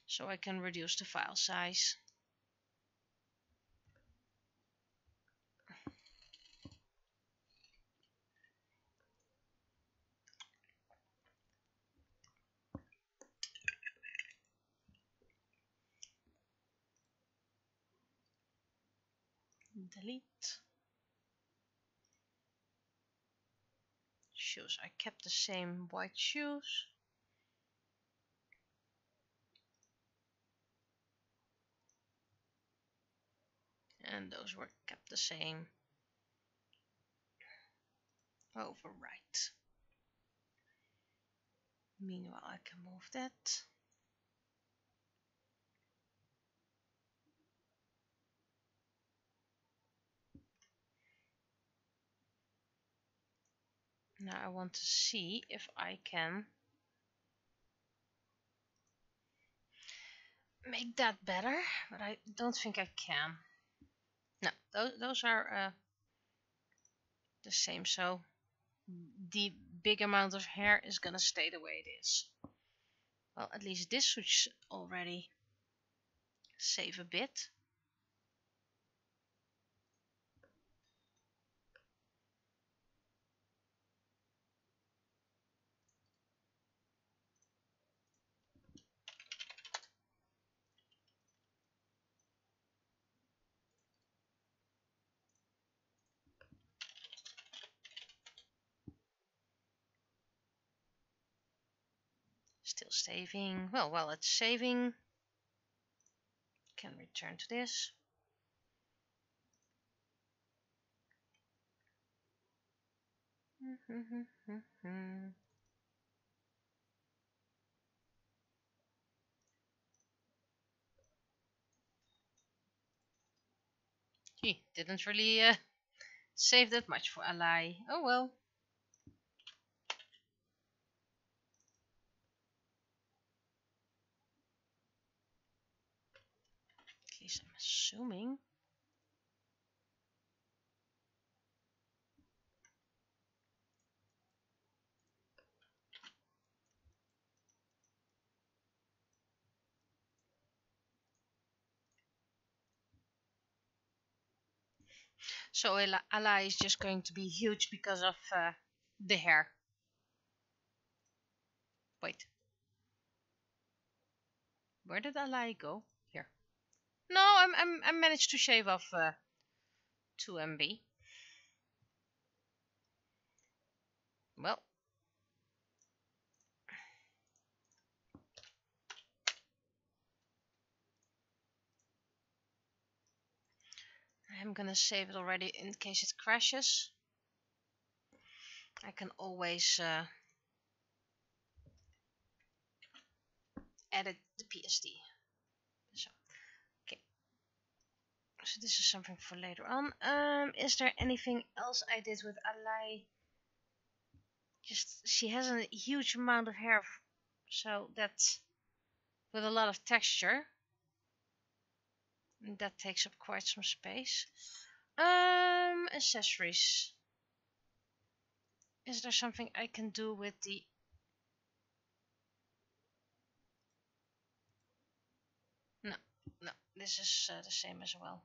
So I can reduce the file size. delete. Shoes, I kept the same white shoes. And those were kept the same. Overwrite. Meanwhile, I can move that. Now I want to see if I can make that better, but I don't think I can. No, those are the same, so the big amount of hair is gonna stay the way it is. Well, at least this should already save a bit. Still saving. Well, while it's saving, can return to this. Gee, didn't really save that much for ally. Oh well. At least I'm assuming. So ally is just going to be huge because of the hair. Wait. Where did ally go? Here. No, I managed to shave off 2 MB. Well. I'm gonna save it already in case it crashes. I can always edit the PSD. So, okay. So this is something for later on. Is there anything else I did with ally? Just she has a huge amount of hair, so that's with a lot of texture. And that takes up quite some space. Accessories. Is there something I can do with the... No, this is the same as well.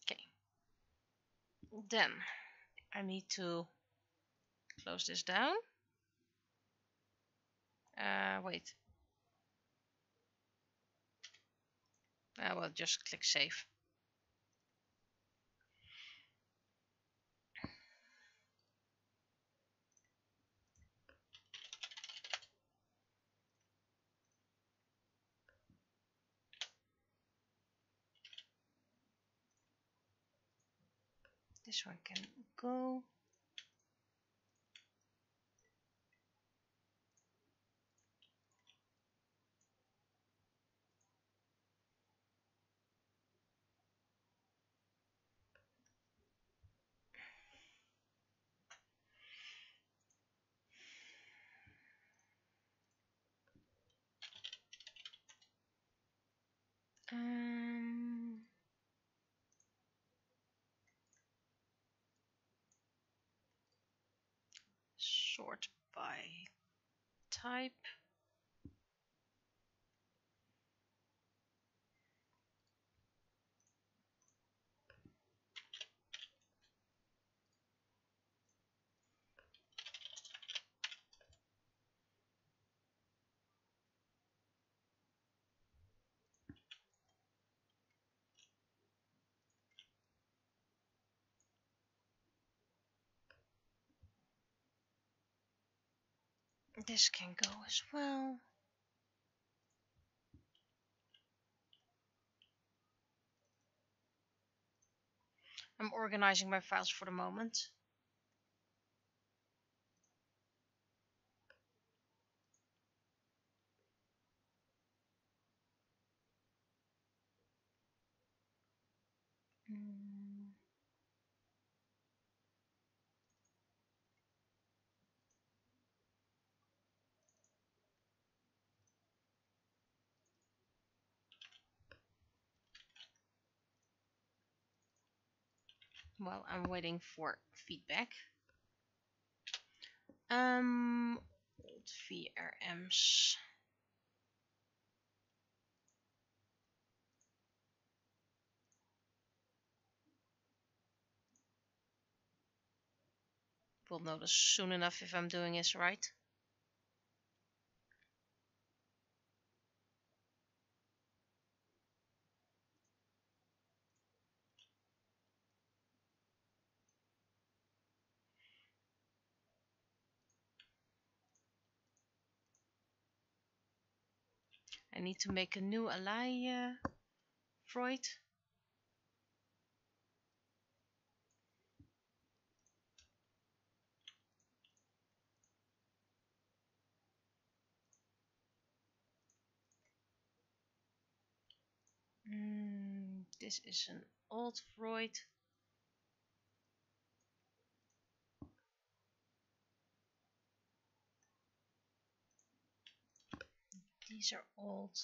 Okay. Then I need to close this down. Wait. Well, just click save. This one can go. Sort by type. This can go as well. I'm organizing my files for the moment. Well, I'm waiting for feedback. Old VRMs. We'll notice soon enough if I'm doing this right. I need to make a new ally Freud. This is an old Freud. These are old.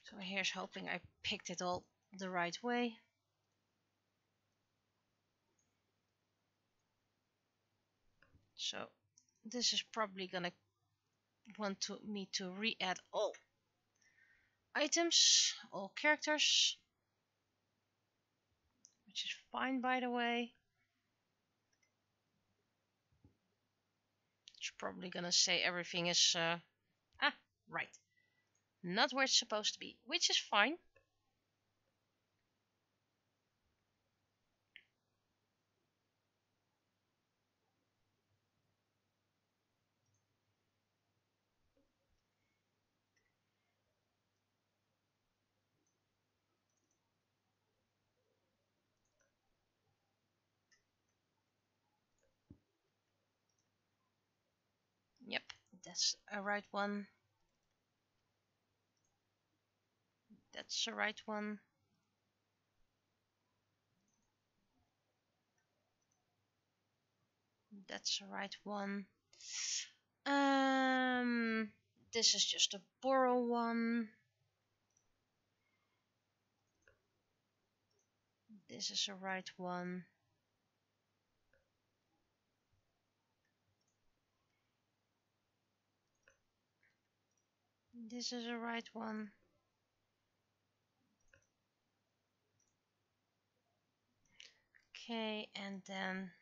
So here's hoping I picked it all the right way. So this is probably gonna want me to re-add all items, all characters, which is fine by the way. It's probably gonna say everything is right, not where it's supposed to be, which is fine. Yep, that's a right one. That's the right one. That's the right one. This is just a borrow one. This is the right one. This is the right one. Okay, and then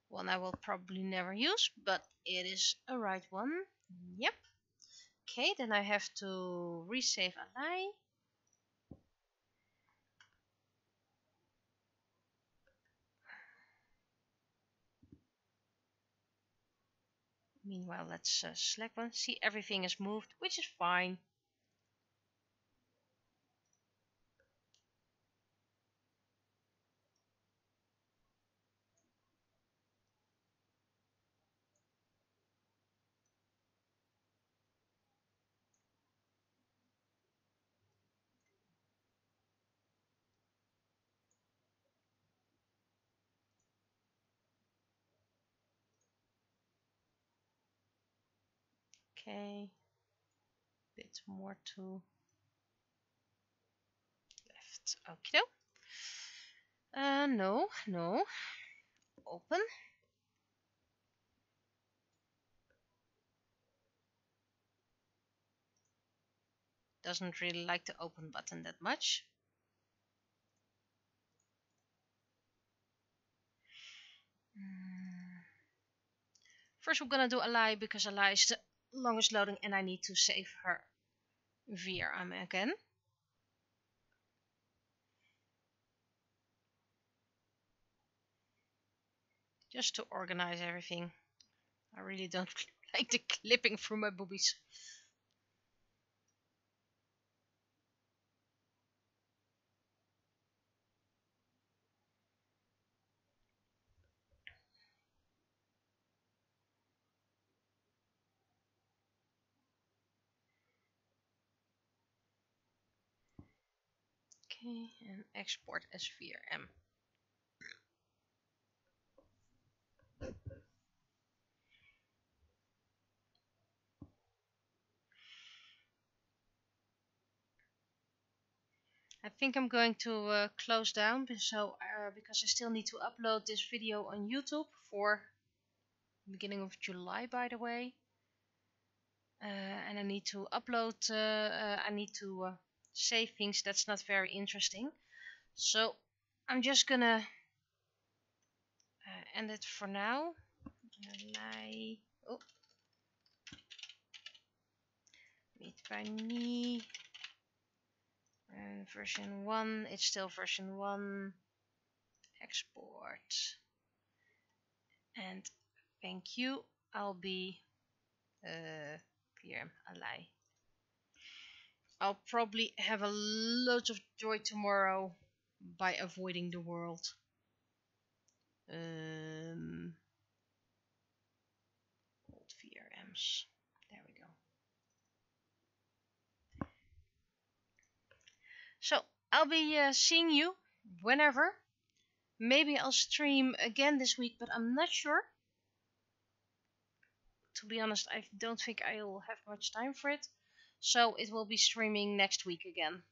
one I will probably never use, but it is a right one. Yep. Okay, then I have to resave ally. Meanwhile, let's select one. See, everything is moved, which is fine. Okay. Bit more to left. Okay. No. Open. Doesn't really like the open button that much. First we're gonna do ally because ally is the longest loading and I need to save her VRM again. Just to organize everything. I really don't like the clipping through my boobies. Okay, and export as VRM. I think I'm going to close down because I still need to upload this video on YouTube for the beginning of July, by the way. And I need to upload, I need to save things that's not very interesting. So I'm just gonna end it for now. Oh, meet by me. Version 1, it's still version 1. Export. And thank you. I'll be PM ally. I'll probably have a lot of joy tomorrow by avoiding the world. Old VRMs. There we go. So I'll be seeing you whenever. Maybe I'll stream again this week, but I'm not sure. To be honest, I don't think I'll have much time for it. So it will be streaming next week again.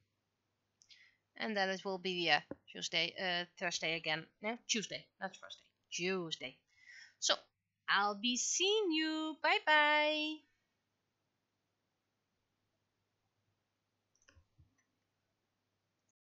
And then it will be Thursday again. No, Tuesday, not Thursday. Tuesday. So I'll be seeing you. Bye bye.